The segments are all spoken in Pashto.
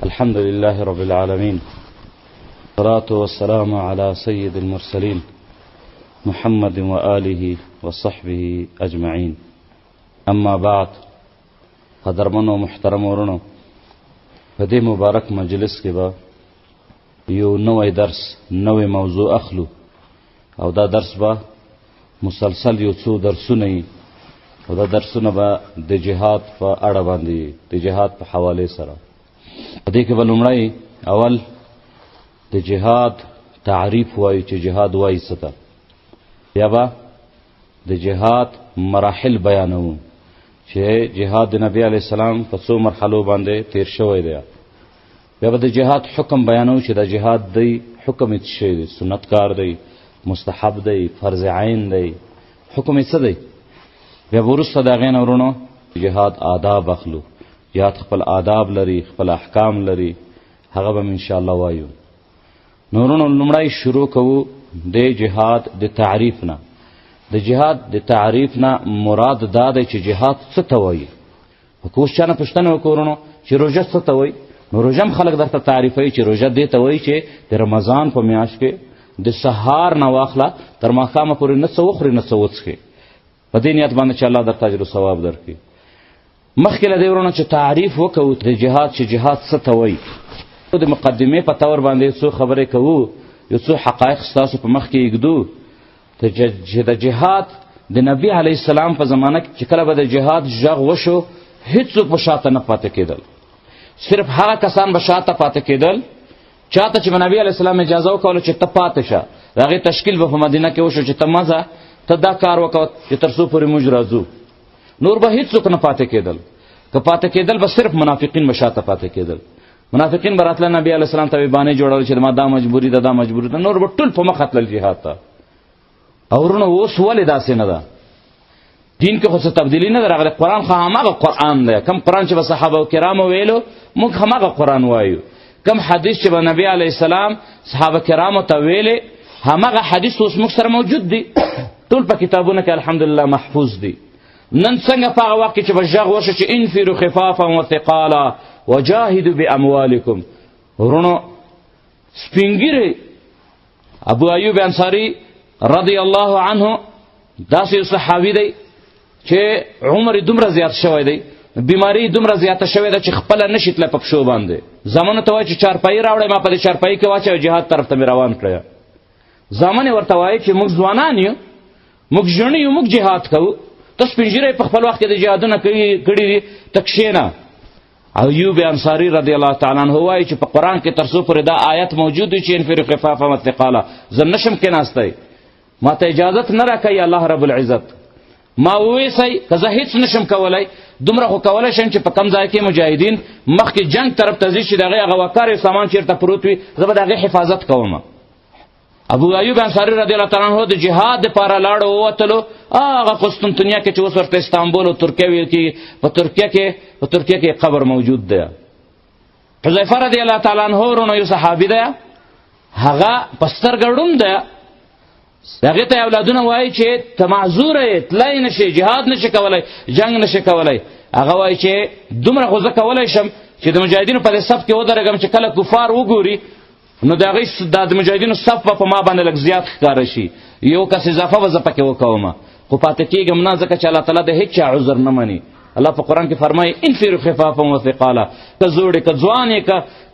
الحمد لله رب العالمين، والصلاة والسلام على سيد المرسلين محمد وآله وصحبه أجمعين. اما بعد، قدرمن و محترم ورونو، په دې مبارک مجلس کې به یو نوی درس، نوی موضوع اخلو او دا درس به مسلسل یو څو درسونه وي او دا درسونه به د جهاد په اړه باندې، د جهاد په حواله سره. په دې کې به لومړی اول د جهاد تعریف وایو چې جهاد وایي څه ته، بیا به د جهاد مراحل بیانوو چې جهاد د نبی علیه السلام په څو مرحلو باندې تیر شوی دی، بیا به د جهاد حکم بیانوو چې د جهاد دی حکم یې څه شی دی، سنت کار دی، مستحب دی، فرض عین دی، حکم یې څه دی. بیا به وروسته د هغې نه ورونو جهاد آداب اخلو. جهاد خپل آداب لري، خپل احکام لري، هغه به انشاءالله وایو. نو ورونو لومړی شروع کوو د جهاد د تعریف نه. د جهاد د تعریف نه مراد دا دی چې جهاد څه ته وایي. که اوس چا نه پوښتنه وکړو ورونو چې روژه څه ته وایي، نو روژه هم خلک درته تعریفوي چې روژه دې ته وایي چې د رمضان په میاشت کې د سهار نه واخله تر ماښامه پورې نه څه وخورې نه څه وڅښې، په دې نیت باندې چې الله درته اجر و ثواب درکړي. مخکې له دې ورونو چې تعریف وکوو د جهاد چې جهاد څه ته وایي، د مقدمې په طور باندې څو خبرې کوو، یو څو حقایق ستاسو په مخ کې ایږدو چې د جهاد د نبي علیه السلام په زمانه کې چې کله به د جهاد غږ وشو، هېڅوک به شاته نه پاتې کېدل. صرف هغه کسان به شاته پاتې کېدل چاته چې به نبي علیه السلام اجازه وکوله چې ته پاتې شه. د هغې تشکیل به په مدینه کې وشو چې ته مه ځه، ته دا کار وکوه چې تر څو پورې موږ راځو. نور به هېڅوک نه پاتې کېدل. که پاتې کېدل به صرف منافقین به شاته پاتې کېدل. منافقین به راتله نبي علیه السلام ته بانې جوړول چې ما دا مجبوري ده، دا مجبوري ده. نور به ټول په مخه تلل جهاد ته. او ورونو اوس ولې داسې نه ده؟ دین کې خو څه تبدیلي نه ده راغلې. قرآن خو هماغه قرآن دی. کم قرآن چې به صحابه کرامو ویلو موږ هماغه قرآن وایو. کم حدیث چې به نبي علیه السلام صحابه کرامو ته ویلې هماغه حدیث اوس موږ سره موجود دی. ټول په کتابونو کې الحمدلله محفوظ دی. نن څنګه په هغه وخت کې چې به غږ وشو چې انفروا خفافا وثقالا وجاهدوا باموالکم، ورونو سپینګیری ابو ایوب انصاري رضی الله عنه داسې یو صحابي دی چې عمر دومره زیات شوی دی، بیماری دومره زیاته شوې ده چې خپله نشي تللی په پښو باندې. زامنو ته وایي چې چارپایي راوړی، ما په دې چارپایي کې واچوه، جهاد طرف ته مې روان کړی. زامن یې ورته وایي چې موږ ځوانان یو، موږ ژڼي یو، موږ جهاد کوو، ته سپین ږیری په خپل وخت کې د جهادونه کړي دي، ته کښېنه. ایوب انصاري رضی الله تعالی عنه وایي چې په قرآن کې تر څو پورې دا آیت موجود وي چې انفروا خفافا وثقالا، زه نشم کېناستی، ما ته اجازت نه راکوي الله رب العزت. ما وویسی که زه هېڅ نشم کولی، دومره خو کولی شم چې په کم ځای کې مجاهدین مخکې جنگ طرف ته ځي چې د هغې هغه وقار سامان چېرته پروت وي، زه به د هغې حفاظت کوم. ابو ایوب انصاري رضی الله تعالی عنه د جهاد دپاره لاړو، ووتلو هغه قسطنطنیه کې چې اوس ورته استانبول او ترکیه ویل کېږي، په ترکیه کې قبر موجود دی. حذیفه رضی الله تعالی عنه ورونو یو صحابي دی، هغه په سترګه ړوند دی. هغې ته اولادونه وایي چې ته معذوره یې، تللی نشي، جهاد نشي کولی، جنګ نشي کولی. هغه وایي چې دومره خو زه کولی شم چې د مجاهدینو په دې صف کې ودرېږم چې کله کفار وګوري نو د هغوی د مجاهدینو صف به په ما باندې لږ زیات ښکاره شي، یو کس اضافه به زه پکې وکوم، خو پاتې کېږم نه، ځکه چې الله تعالی د هېڅ چا عذر نه مني. الله په قرآن کې فرمایي انفروا خفافا وثقالا، که زوړ یې، که ځوان یې،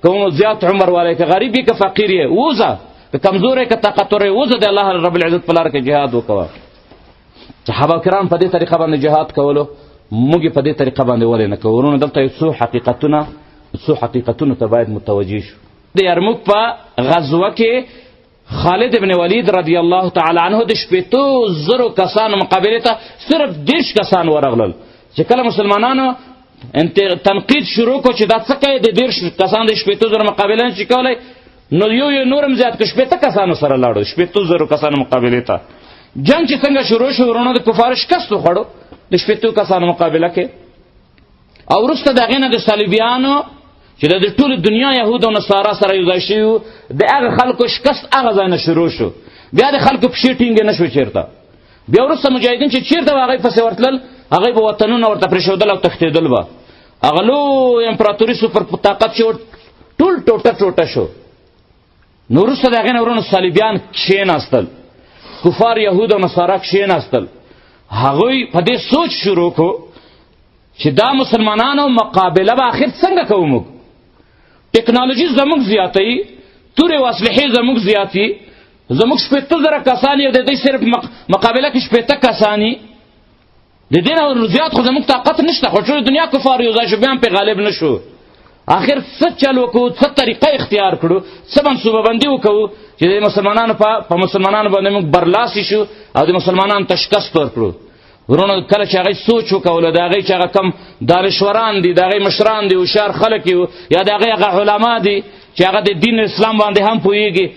که زیات عمر والی، که غریب یې، که فقیر یې، ووځه، که کمزور یې، که طاقتور یې، ووځه د الله رب العزت په لاره کې جهاد وکوه. صحابه کرام په دې طریقه باندې جهاد کولو، موږ په دې طریقه باندې ولې نه کوو؟ ورونو دلته یو څو حقیقتونو ته باید متوجه شو. د یرموک په غزوه کې خالد ابن ولید رضی الله تعالی عنه د 70,000 کسانو مقابلې ته صرف 10 کسان ورغلل. چې کله مسلمانانو تنقید شروع کو چې دا څه کوي، د 10 کسان د 70,000 مقابله نشي کولی، نو یو نورم زیات که 80 کسانو سره لاړو، 70,000 کسانو مقابلې ته. جنگ چې څنګه شروع شو ورونو، د کفارو شکست وخوړو د 80 کسانو مقابله کې. او وروسته د هغې نه د صلیبیانو چې د ټولې دنیا یهود او نصارا سره یو ځای شوي، د هغه خلکو شکست هغه ځای نه شروع شو. بیا د خلکو پښې ټینګې نه شوې چېرته. بیا وروسته مجاهدین چې چېرته به هغوی پسې ورتلل، هغوی به وطنونه ورته پرېښودل او تښتېدل به. هغه لوی امپراتوري سوپر طاقت چې ټول ټوټه شو. نو وروسته د هغې نه ورونو صلیبیان کښېناستل، کفار یهود او نصارا کښېناستل. هغوی په دې سوچ شروع کو چې دا مسلمانانو مقابله به آخر څنګه کوو. موږ ټکنالوژي زموږ زیاتوي، تورې او اسلحې زموږ زیاتي، زموږ 70,000 کسان یو د دوی صرف مقابله کې 70 کسان دي. د دې نه زیات خو زموږ طاقت نشته. خو ټول دنیا کفار یو ځای شو، بیا هم پرې غالب نه شو. آخر څه چل وکړو، څه طریقه اختیار کړو، څه منصوبه بندي وکړو چې د مسلمانانو په مسلمانانو باندې موږ برلاسي شو او د مسلمانانو ته شکست ورکړو. ورونو کله چې هغې سوچ وکولو، د هغې چې هغه کم دانشوران دي، د هغې مشران دي، هوښیار خلک یو، یا د هغې هغه علما دي چې هغه د دین اسلام باندې هم پوهېږي،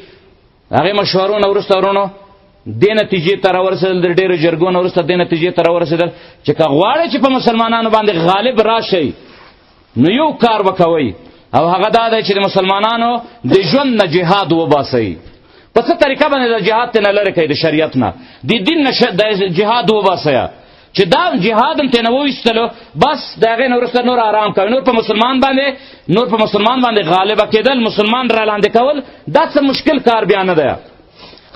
هغې مشورونه وروسته ورونو دې نتیجې ته راورسېدل، د ډېرو جرګو نه وروسته دې نتیجې ته راورسېدل چې که غواړئ چې په مسلمانانو باندې غالب راشئ نو یو کار وکوئ، او هغه دا دی چې د مسلمانانو د ژوند نه جهاد وباسئ. په څه طریقه باندې د جهاد ته نه لرې کوئ، د شریعت نه، د دین نه د جهاد وباسئ. چې دا جهاد هم ترې نه وویستلو، بس د هغې نه وروسته نور آرام کوئ. نور په مسلمان باندې غالبه کېدل، مسلمان را لاندې کول، دا څه مشکل کار بیا نه دی.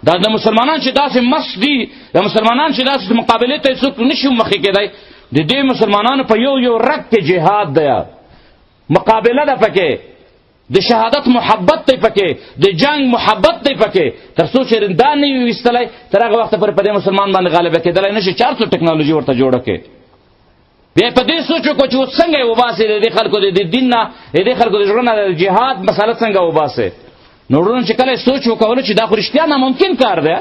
دا د مسلمانان چې داسې مست دي، د مسلمانان چې داسې مقابلې ته څوک نشي مخې کېدی، د دې مسلمانانو په یو رګ کې جهاد دی، مقابله ده پکې، د شهادت محبت دی پکې، د جنگ محبت دی پکې. تر څو چې دا نه وي ویستلی، تر هغه وخته پورې په دې مسلمان باندې غالبه کېدلی نشي. 400 ټکنالوژي ورته جوړه کړې. بیا په دې سوچ وکړو چې اوس څنګه یې وباسې د دې خلکو د دین نه، د دې خلکو د زړه نه د جهاد مسله څنګه وباسې. نو وروڼو چې کله سوچ وکولو چې دا خو رښتیا ناممکن کار دی،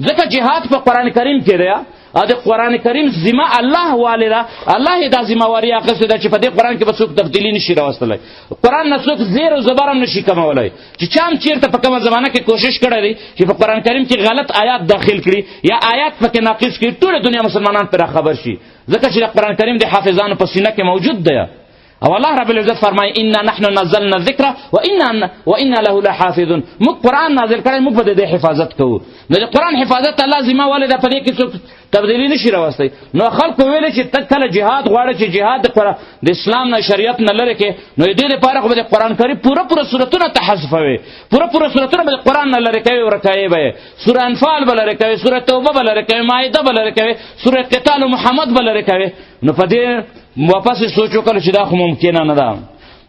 ځکه جهاد په قرآن کریم کې دی او د قرآن کریم ذمه الله والې ده. الله یې دا ذمهواري اخیستې ده چې په دې قرآن کې به څوک تبدیلي نشي راوستلی، قرآن نه څوک زیر او زبر هم نشي کمولی. چې چا هم چېرته په کومه زمانه کې کوشش کړی دی چې په قرآن کریم کې غلط آیات داخل کړي یا آیات پکې ناقص کړي، ټوله دنیا مسلمانان پرې خبر شي، ځکه چې د قرآن کریم د حافظانو په سینه کې موجود دی. او الله رب العزت فرمایي انا نحن نزلنا الذکر وانا له لحافظون. موږ قرآن نازل کړی، موږ به د دې حفاظت کوو. نو د قرآن حفاظت الله ذمه والې ده، په دې کې څوک تبدیلي نشي راوستی. نو خلکو ویلې چې ته کله جهاد غواړې چې جهاد د اسلام نه شریعت نه لرې کې، نو د دې لپاره خو به د قرآن کریم پوره سورتونه ته حذفوي، پوره سورتونه به د قرآن نه لرې کوي، ورکوي به یې. سوره انفال به لرې کوي، سوره توبه به لرې کوي، مائده به لرې کوي، سوره قتال محمد به لرې کوي. نو په دې واپس سوچ وکړو چې دا خو ممکنه نه ده.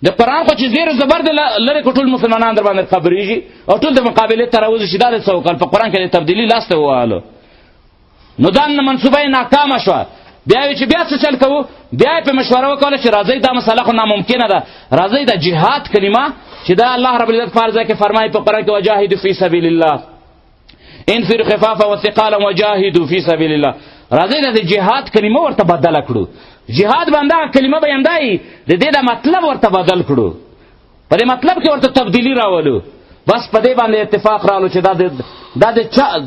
د قرآن خو چې زیر زبر د لرې کو ټول مسلمانان در باندې خبرېږي او ټول د مقابلې ته راوځي چې دا د څه وکړل، په قرآن کې د تبدیلي لاس ته ووهلو. نو دا منصوبه یې ناکامه شوه. بیا یې چې بیا څه چل کوو، بیا یې په مشوره وکړله چې راځئ دا مسله خو ناممکنه ده، راځئ د جهاد کلمه چې دا الله رب العزت په ځای کې فرمایي په قرآن کې وجاهدوا فی سبیل الله انفروا خفافا وثقالا وجاهدوا فی سبیل الله. راځئ د جهاد کلمه ورته بدله کړو. جهاد باندې کلمه به همدای د دې د مطلب ورته بدل کړو، په دې مطلب کې ورته تبدیلی راولو. بس په دې باندې اتفاق رالو چې دا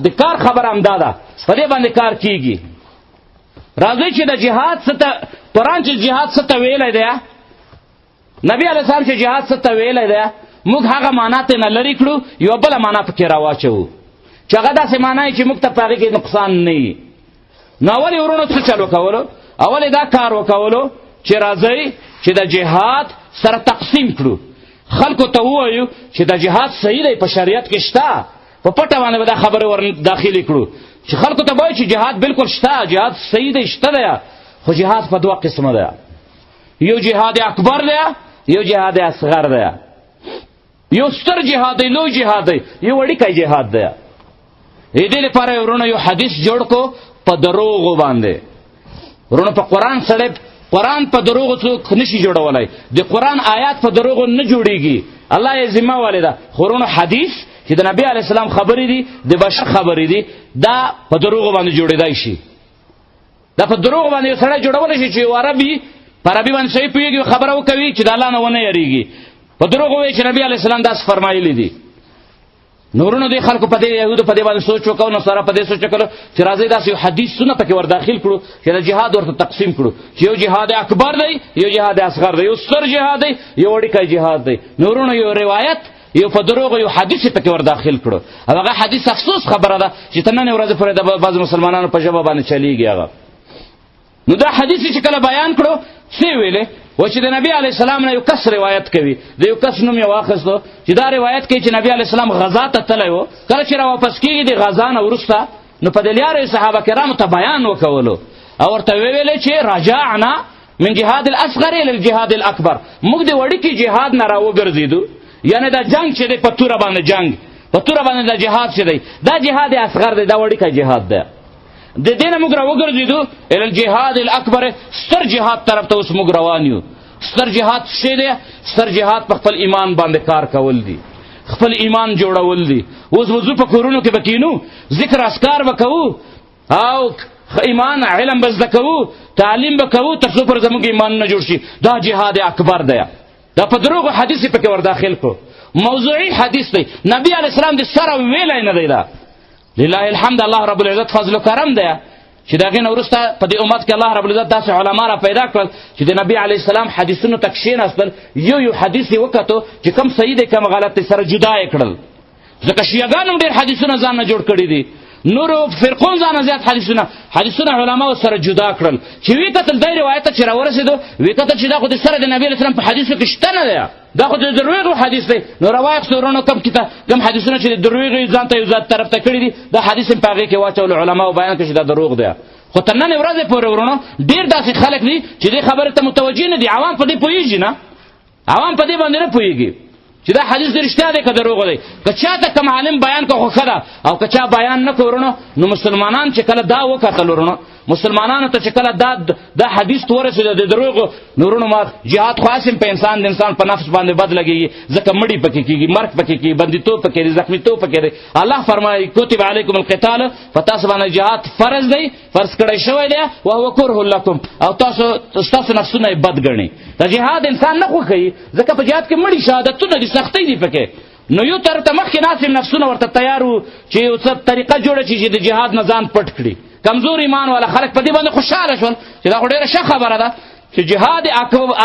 د کار خبره همدا ده، په دې باندې کار کیږي. راځئ چې د جهاد څه قرآن چې جهاد څه ته ویلی دی، نبی علیه السلام چې جهاد څه ته ویلی دی، موږ هغه معنا ته نه لرې کړو، یوه بله معنا پکې راواچوو چې هغه داسې معنا یې چې موږ ته په هغې کې نقصان نه وي. نو اول یې وروڼو څه چل وکولو، اول دا کار وکولو چې راځئ چې د جهاد سره تقسیم کړو، خلکو ته ووایو چې د جهاد صحیح دی، په شریعت کې شته، په پټه باندې به دا خبرې ور داخلي کړو چې خلکو ته وایو چې جهاد بالکل شته، جهاد صحیح دی، شته دی. خو جهاد په دوه قسمه دی، یو جهاد اکبر دی، یو جهاد اصغر دی. یو ستر جهاد دی، لوی جهاد دی، یو وړیکی جهاد دی. دې لپاره یې وروڼه یو حدیث جوړ کو په دروغو باندې. ورونو په قرآن سره قرآن په دروغو څوک نشي جوړولی، د قرآن آیات په دروغو نه جوړیږي، الله یې ذمه والې ده. خو ورونو حدیث چې د نبی علیه السلام خبرې دي، د بشر خبرې دي، دا په دروغو باندې جوړېدای شي. دا په دروغو باندې یو سړی جوړولی شي چې یو عربي په عربي باندې صحیح پوهېږي، خبره وکوي چې د الله نه ونه یېرېږي، په دروغو وایي چې نبی علیه السلام داسې فرمایلی دي. نورونو دې خلکو په دې یهودو په دې باندې سوچ وکړو، نصارا په دې سوچ وکړو چې راځئ داسې یو حدیثونه پکې ور داخل کړو چې د جهاد ورته تقسیم کړو چې یو جهاد اکبر دی، یو جهاد اصغر دی، یو ستر جهاد دی، یو وړیکی جهاد دی. نورونو یو روایت یو په دروغو یو حدیث پکې ور داخل کړو، او هغه حدیث افسوس خبره ده چې تر نن ورځې پورې د بعضو مسلمانانو په ژبه باندې چلیږي هغه. نو دا حدیث چې کله بیان کړو څه ویلې و چې د نبی علیه السلام نه یو کس روایت کوي، د یو کس نوم یې واخیستو چې دا روایت کوي چې نبی علیه السلام غزا ته تللی و. کله چې راواپس کېږي د غزا نه وروسته، نو په دې لارې صحابه کرامو ته بیان وکولو او ورته ویلې چې رجعنا من جهاد الاصغر الى الجهاد الاکبر، موږ د وړوکي جهاد نه راوګرځېدو، یعنې دا جنگ چې دی په توره باندې جنگ، په توره باندې دا جهاد چې دی دا جهاد اصغر دی، دا وړوکی جهاد دی. د دې نه موږ راوګرځېدو الى الجهاد الاکبر، ستر جهاد طرف ته اوس موږ روان یو. ستر جهاد څه دی؟ ستر جهاد په خپل ایمان باندې کار کول دي، خپل ایمان جوړول دي. اوس وضو په کورونو کې به کینو، ذکر اذکار به کوو او ایمان علم به زده کوو، تعلیم به کوو تر څو پر زموږ ایمان نه جوړ شي. دا جهاد اکبر دی. دا په دروغو حدیث یې پکې ور داخل کو، موضوعي حدیث دی، نبی علیه السلام د سره ویلی نه دی. دا لله الحمد، الله رب العزت فضل و کرم دی چې د هغې نه وروسته په دې امت کې الله رب العزت داسې علما را پیدا کړل چې د نبي علیه السلام حدیثونو ته کښېناستل، یو حدیث یې وکتو چې کوم صحیح دی کوم غلط دی، سره جدا یې کړل. ځکه شیعګان هم ډېر حدیثونه ځان نه جوړ کړي دي، نورو فرقون ځانه زیات حدیثونه علماو سره جدا کړل. چې وی کتل دی روایت ته چې راورسېدو، وی کتل چې دا خو د سره د نبي علیه السلام په حدیثو کې شته نه دی، دا خو د دروغو حدیث دی. نو راواخیستو ورونو کم حدیثونه چې د دروغو یې ځان ته یو ذات طرف ته کړي دي، دا حدیث هم په هغې کې واچولو، علماو بیان کړي چې دا دروغ دی. خو تر نن ورځې پورې ورونو ډېر داسې خلک دي چې دې خبرې ته متوجه نه دي، عوام په دې پوهېږي نه، عوام په دې باندې نه پوهېږي چې دا حدیث د رښتیا دی که دروغ دی. که چا ته کوم عالم بیان که خو ښه ده، او که چا بیان نه کړو نو مسلمانان چې کله دا وکتل ورونو، مسلمانانو ته چې کله دا حدیث ورسېده د دروغو، نو ورونو ما جهاد خو هسې په انسان د انسان په نفس باندې بد لګېږي، ځکه مړي پکې کېږي، مرګ پکې کېږي، بندیتوب پکې دی، زخمیتوب پکې دی. الله فرمایي کتب علیکم القتال، په تاسو باندې جهاد فرض دی، فرض کړی شوی دی، وهو کرح لکم، او ستاسو نفسونه یې بد ګڼي. دا جهاد انسان نه خوښوي، ځکه په جهاد کې مړي شهادتونه دي، سختۍ دي پکې. نو یو طرف ته مخکې ناست نفسونه ورته تیار وو چې یو څه طریقه جوړه شي چې د جهاد نه ځان پټ کړي. کمزور ایمان والا خلک په دې باندې خوشحاله شول چې دا خو ډېره ښه خبره ده چې جهاد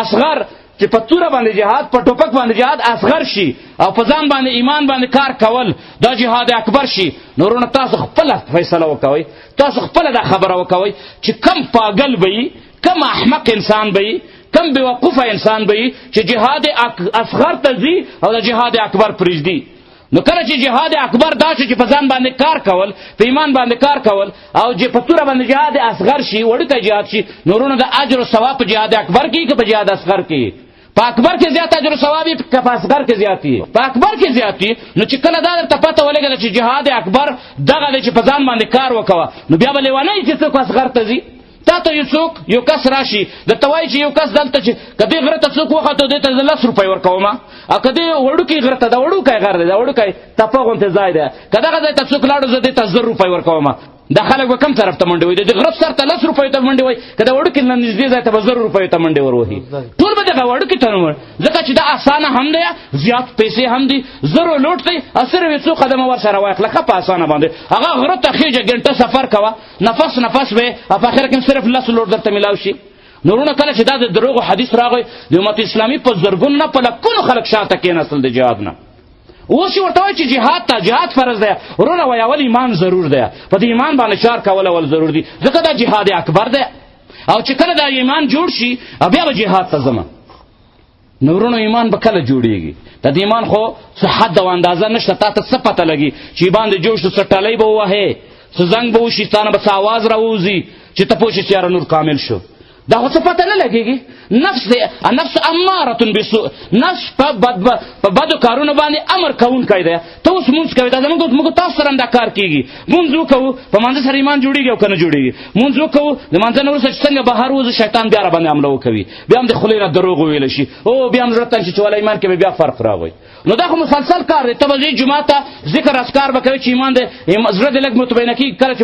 اصغر، چې په توره باندې جهاد، په ټوپک باندې جهاد اصغر شي، او په ځان باندې ایمان باندې کار کول دا جهاد اکبر شي. نو ورونه تاسو خپله فیصله وکوئ، تاسو خپله دا خبره وکوئ چې کم پاگل به وي، کم احمق انسان به وي، کم بیوقوفه انسان به وي چې جهاد اصغر ته ځي او د جهاد اکبر پرېږدي. نو کله چې جهاد اکبر دا شي چې په ځان باندې کار کول، په ایمان باندې کار کول، او په توره باندې جهاد اصغر شي، وړوکی جهاد شي، نو ورونه د اجر و ثواب په جهاد اکبر کې که په جهاد اصغر کې؟ په اکبر کې زیات اجر و ثواب وي که په اصغر کې زیات وي؟ په اکبر کې زیات وي. نو چې کله دا درته پته ولګېده چې جهاد اکبر دغه دی چې په ځان باندې کار وکوه، نو بیا به لیونی چې څوک اصغر ته ځي. تا ته یو کس راشي درته وایي چې یو کس دلته چې که دې غره ته څوک وختو دې ته زه 10 روپۍ ورکوم، او که دې وړوکی غره ته، دا وړوکی غر دی، دا وړوکی تپه غوندې ځای دی، که دغه ځای ته څوک لاړو زه دې ته 1000 روپۍ ورکوم، دا خلک به کوم طرف ته منډې وایي؟ د غره سر ته 10 روپیو ته منډې وایي، که د وړوکي نه نږدې ځای ته به 1000 روپیو ته منډې وروهي، ټول به دغه وړوکي ته نه، ځکه چې دا اسانه هم دی، زیات پیسې هم دي، 1000 لوټ دی، او صرف یې څو قدمه ورسره واخله ښه په اسانه باندې، هغه غره ته خېجه ګنټه سفر کوه، نفس به، او په اخر کې صرف 10 لوټ درته میلاو شي. نو ورونه کله چې دا د دروغو حدیث راغی، د امت اسلامي په زرګونو نه په لکونو خلک شاته کېناستل د جهاد نه. اوس یې ورته وایي چې جهاد فرض دی، ورونه وایي اول ایمان ضرور دی، په دې ایمان باندې کار کول اول ضرور دی، ځکه دا جهاد اکبر دی. او چې کله دا ایمان جوړ شي بیا به جهاد ته ځم. نو ورونو ایمان به کله جوړېږي؟ د دې ایمان خو څه حد او اندازه نشته. تا ته څه پته لګي چې باندې جوړ شو، څه ټلی به ووهې، څه زنګ به وشي، تا نه به څه اواز راووځي چې ته پوه شې چې یاره نور کامل شو. دا خو څه پته نه لګېږي. نفس اماره بسوء، نفس په بدو کارونو باندې امر کوونکی دی. ته اوس مونځ کوې، دا زموږ تاسو سره هم دا کار کېږي. مونځ وکوو، په مانځه سره ایمان جوړېږي او که نه جوړېږي؟ مونځ وکوو، د مانځه نه وروسته چې څنګه بهر وځو، شیطان بیا را باندې حمله وکوي، بیا هم د خولې نه دروغ وویلی شي، او بیا هم زړه تنګ شي چې والا ایمان کې به بیا فرق راغی. نو دا خو مسلسل کار دی. ته به ځې جومات ته، ذکر اذکار به کوې چې ایمان دی، زړه دې لږ مطمئنه کېږي. کله چې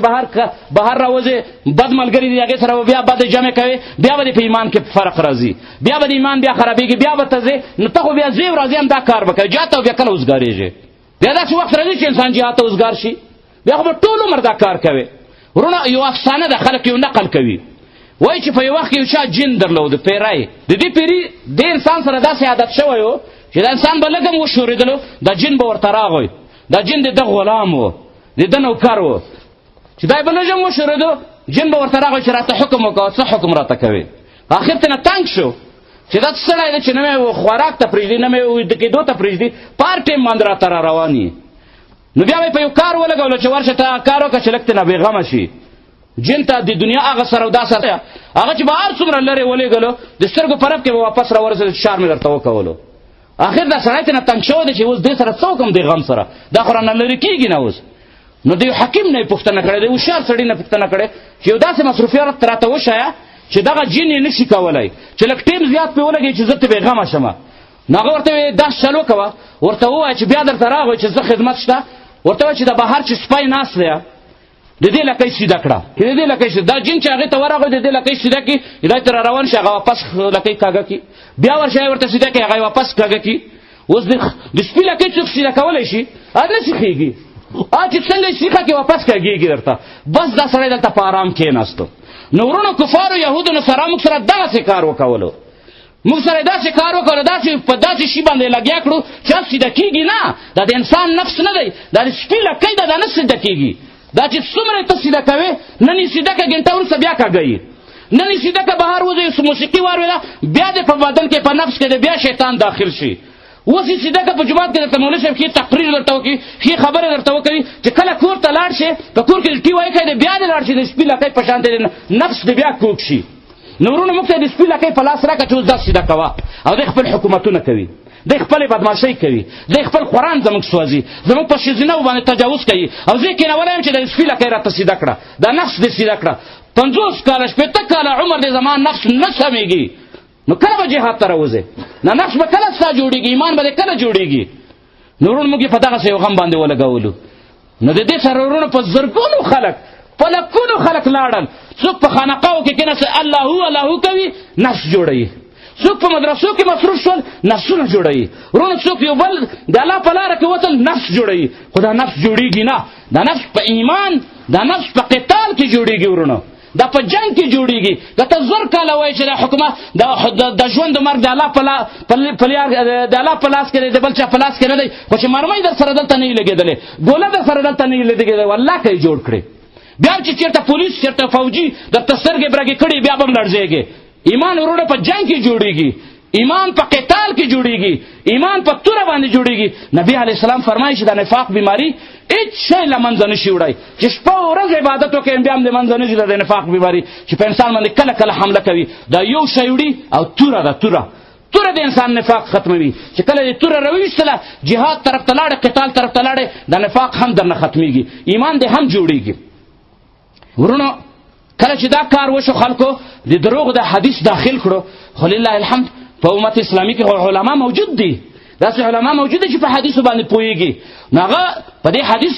بهر راوځې، بد ملګري دي، هغې سره به بیا بد جمع کوې، بیا به دې په ایمان کې فرق راځي، بیا به د ایمان بیا خرابېږي، بیا به ته ځې. نو ته خو بیا ځې ورځې هم دا کار به کوې، جهاد ته بیا کله اوزګارېږې؟ بیا داسې وخت راځي چې انسان جهاد ته اوزګار شي، بیا خو به ټول عمر دا کار کوې. ورونه یو افسانه ده، خلک یو نقل کوي، وایي چې په یو وخت کې یو چا جن درلود، پیری. د دې پیري د انسان سره داسې عادت شوی و چې دا انسان به لږ هم وشورېدلو، دا جن به ورته راغی. دا جن د ده غلام و، د ده نوکر و، چې دا به لږ هم وشورېدو، جن به ورته راغی چې راته حکم وکړه. څه حکم راته کوې؟ آخر ته نه تنګ شو، چې دا سړی دی چې نه مې خوراک ته پرېږدي نه مې ویده کېدو ته پرېږدي پار ټیم باندې راته را روان یي. نو بیا به په یو کار ولګولو چې ورشه ته کار وکړه چې لږ ترې نه بېغمه شي. جن ته د دنیا هغه سودا سره هغه چې به هر څومره لرې ولېږلو د سترګو په رپ کې به واپس را ورسېدو چې شار مې درته وکولو. اخر دا سړی ته نه تنګ شوی دی چې اوس دې سره څه وکړم دې غم سره دا خو رانه لرې کېږي نه اوس. نو د یو حکیم نه یې پوښتنه کړې د هوښیار سړي نه پوښتنه کړې چې یو داسې مصروفیت راته وښایه چې دغه جن یې نشي کولی چې لږ ټیم زیات پرې ولګوي چې زه ته بېغمه شم. نو هغه ورته ویې داس چل وکوه ورته ووایه چې بیا درته راغی چې زه خدمت شته ورته وایه چې د بهر چې سپی ناست دی د دې لکۍ سیده کړه چې د دې لکۍ دا جن چې هغې ته ورغی د دې لکۍ سیده کړي دا ته را روان شي هغه واپس لکۍ کاږه کړي بیا ورشي ورته سیده کړي هغه واپس کاږه کړي. اوس د سپي لکۍ څوک سیده کولی شي نه سیخېږي چې څنګه یې سیخه کې واپس کاږېږي درته. بس دا سړی دلته په ارام کېناستو. نو ورونو کفارو یهودو نصارا موږ سره دغسې کار وکولو موږ سره داسې کار وکړو داسې په داسې شي باندې لګیا کړو چې سیده کېږي نه دا د انسان نفس نه دی دا د سپي لکۍ ده دا نه سیده کېږي. دا چې څومره ته سیده کوې نن یې سیده که ګنټه وروسته بیا کږوي نن یې سیده که بهر وځي موسیقي واورېده بیا دې په بدن کې په نفس کې د بیا شیطان داخل شي. اوس یې سیده که په جومات کې درته مولوي صاحب ښې تقریر درته وکړي ښې خبرې درته وکوي چې کله کور ته لاړ شي په کور کې ټي وایي کوي بیا دې لاړ شي د سپي لکۍ په شان دی نفس دې بیا کوږ شي. نو وروڼو موږ ته د سپي لکۍ په لاس راکړه چې اوس دا سیده کوه او دی خپل حکومتونه کوي دی خپلې بدماشۍ کوي دی خپل قرآن زموږ سوځي زموږ په ښځینهو باندې تجاوز کوي او زه یې کېنولی یم چې د سپي لکۍ راته سیده کړه دا نفس دې سیده کړه 50 کاله 80 کاله عمر دې زما نفس نه سمېږي. نو کله به جهاد ته راوځې نه نفس به کله ستا جوړېږي ایمان به دې کله جوړېږي. نو وروڼو موږ یې په دغسې یو غم باندې ولګولو. نو د دې سره وروڼو په زرګونو خلک په لکونو خلک لاړل څوک په خانقاو کې کېناسته الله الله کوي نفس جوړوي څوک په مدرسو کې مصروف شول نفسونه جوړوي وروڼو څوک یو بل د الله په لاره کې وتل نفس جوړوي خو دا نفس جوړېږي نه دا نفس په ایمان دا نفس په قتال کې جوړېږي وروڼو دا په جنگ کې جوړېږي که ته زر کاله وایې چې دا حکومت د ژوند د مرګ د الله په لاس کې دی د بل چا په لاس کې نه دی خو چې مرمۍ در سره دلته نه یې لګېدلې ګوله در سره دلته نه یې لګېدلې والله که یې جوړ کړې بیا چې چېرته پولیس چېرته فوجي درته سترګې برګې کړي بیا به هم لړزېږې. ایمان وروڼه په جنگ کې جوړېږي ایمان په قتال کې جوړېږي ایمان په توره باندې جوړېږي. نبی علیه السلام فرمایي چې د نفاق بیماري هېڅ شی له منځه نه شي وړی چې شپه او ورځ عبادت وکړې بیا هم د منځه نه ځي د نفاق بیماري چې په انسان باندې کله کله حمله کوي دا یو شی وړي او توره ده توره د انسان نفاق ختموي چې کله دې توره راویستله جهاد طرف ته لاړې قتال طرف ته لاړې د نفاق هم درنه ختمیږي ایمان دې هم جوړېږي. ورونو کله چې دا کار وشو خلکو د دروغ د حدیث داخل کړو خو لله الحمد په امت اسلامي کې علما موجود دي داسې علما موجود دي چې په حدیثو باندې پوهېږي. نو هغه په دې حدیث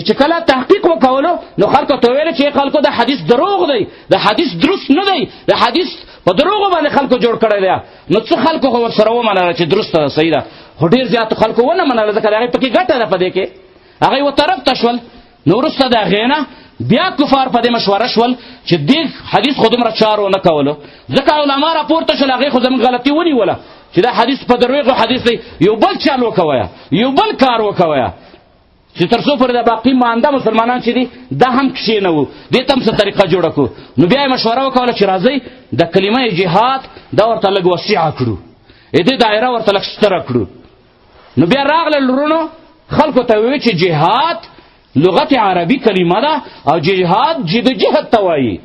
چې کله تحقیق وکولو نو خلکو ته ویل چې خلکو دا حدیث دروغ دی د حدیث درست نه دی د حدیث په دروغو باندې خلکو جوړ کړی دی. نو څه خلکو خو ورسره ومنله چې درسته ده صحیح ده خو ډېر زیاتو خلکو ونه منله ځکه د هغې پکې ګټه ده په دې کې هغه یوه طرف ته شول. نو وروسته د هغې نه بیا کفار په دې مشوره شول چې دې حدیث خو دومره چارو نه کولو ځکه علما راپورته شول هغې خو زموږ غلطي ونیوله چې دا حدیث په دروغو حدیث دی یو بل چال وکویه یو بل کار وکویه چې تر څو پورې د باقي مانده مسلمانان چې دي دا هم کښېنوو دې ته هم څه طریقه جوړه کړو. نو بیا یې مشوره وکوله چې راځئ د کلمه جهاد دا ورته لږ وسیعه کړو دې دایره ورته لږ ستره کړو. نو بیا راغلل وروڼو خلکو ته وویل چې جهاد لغت عربي کلمه ده او جهاد جهاد ته وایي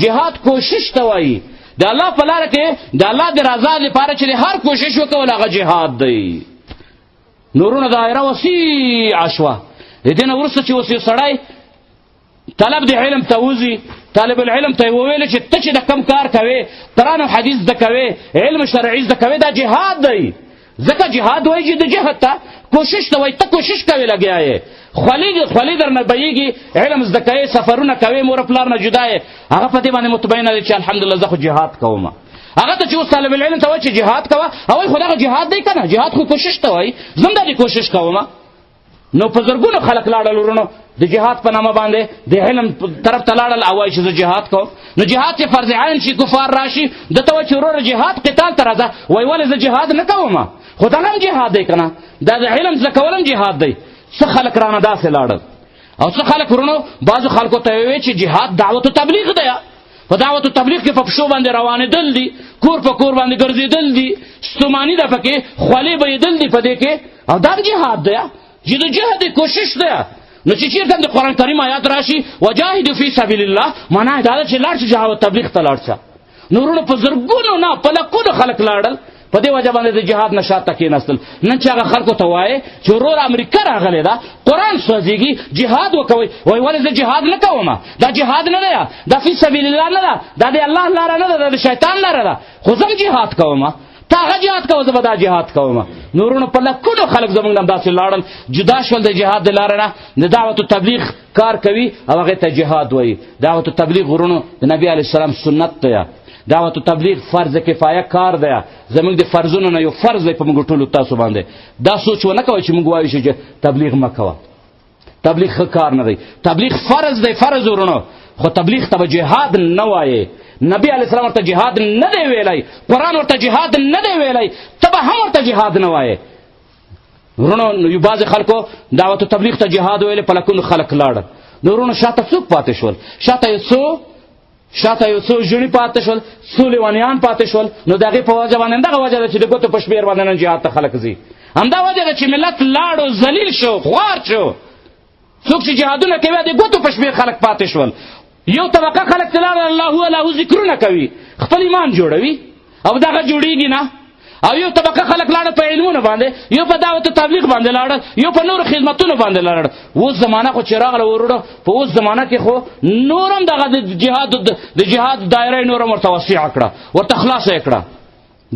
جهاد کوشش ته وایي د الله په لاره کې د الله د رضا لپاره چې هر کوشش وکول هغه جهاد دی. نورونه دایره وسیعه شوه د دې نه وروسته چې اوس یو سړی طلب د علم ته وځي طالب العلم ته یې وویل چې ته چې د کم کار کوې قرآن او حدیث زده کوې علم شرعي زده کوې دا جهاد دی ځکه جهاد وایي چې د جهاد ته کوشش ته وایي ته کوشش کوې لګیا یې خولې درنه بهیږي علم زده کوې سفرونه کوې مور پلار نه جدا یې هغه په دې باندې مطمئنه دی چې الحمدلله زه خو جهاد کوم. هغه ته چې اوس طالب العلم ته وایي چې جهاد کوه هغوی خو دغه جهاد دی که نه جهاد خو کوشش ته وایي زه هم دغې کوشش کوم. نو په زرګونو خلک لاړل ورونو د جهاد په نامه باندې د علم طرف ته لاړل او وایي چې زه جهاد کوم. نو جهاد چې فرض عین شي کفار راشي ده ته وایي چې وروره جهاد قتال ته راځه وایي ولې زه جهاد نه کوم خو دغه هم جهاد دی که نه دا د علم زده کول هم جهاد دی. څه خلک رانه داسې لاړل او څه خلک ورونو بعضو خلکو ته وویل چې جهاد دعوت و تبلیغ دی په دعوت تبلیغ کې په پښو باندې روانېدل دي، کور په کور باندې ګرځېدل دي، ستوماني ده پکې، خولې بهېدل دي په دې کې، او دا جهاد دی، جهاد کوشش دی. نو چې چېرته د قرآن کریم آیات راشي وجاهدوا فی سبیل الله، معنا دا ده چې لاړ شي جهاد تبلیغ ته لاړ شه. نورونو په زرګونو نه په لکونو خلک لاړل، په دې وجه باندې د جهاد نه شاته کېناستل. نن چې هغه خلکو ته وایې چې ورور امریکا راغلی ده، قرآن سوځېږي، جهاد وکوئ، وایي ولې زه جهاد نه کوم؟ دا جهاد نه دی، دا فی سبیل الله نه ده، دا د الله لاره نه ده، دا د شیطان لاره ده، خو زه هم جهاد کوم. تا هغه جهاد کوه، زه به دا جهاد کوم. نورونو په لکونو خلک زموږ نه داسې لاړل، جدا شول د جهاد د لارې نه، د دعوت تبلیغ کار کوي او هغې ته جهاد وایي. دعوت تبلیغ ورونو د نبي علیه السلام سنت دی. دعوت تبلیغ فرض کفایه کار دی، زموږ د فرضونو نه یو فرض دی په موږ ټولو تاسو باندې. دا سوچ ونه کوئ چې موږ وایو چې تبلیغ مه کوه، تبلیغ ښه کار نه دی. تبلیغ فرض دی، فرض ورونو، خو تبلیغ ته به جهاد نه وایې. نبی علیه السلام ورته جهاد نه دی ویلی، قرآن ورته جهاد نه دی ویلی، ته به هم ورته جهاد نه وایې. ورونو یو بعضې خلکو دعوت تبلیغ ته جهاد ویلی، په لکونو خلک لاړل. نو ورونو شاته څوک پاتې شول؟ شاته یو څو ژڼي پاتې شول، څو لیونیان پاتې شول. نو د هغې په وجه باندې همدغه وجه ده چې د ګوتو په شمېر باندې نن جهاد ته خلک ځي. همدا وجه ده چې ملت لاړو، ذلیل شو، خوار شو. څوک چې جهادونه کوي د ګوتو په شمېر خلک پاتې شول. یو طبقه خلک ته لاړل، الله ذکرونه کوي، خپل ایمان جوړوي، او دغه جوړېږي نه. او یو طبقه خلک لاړل په علمونو باندې، یو په دعوت تبلیغ باندې لاړل، یو په نورو خدمتونو باندې لاړل. اوس زمانه خو چې راغله ورونو، په اوس زمانه کې خو نور هم دغه د جهاد دایره یې نور هم ورته وسیعه کړه، ورته خلاصه یې کړه.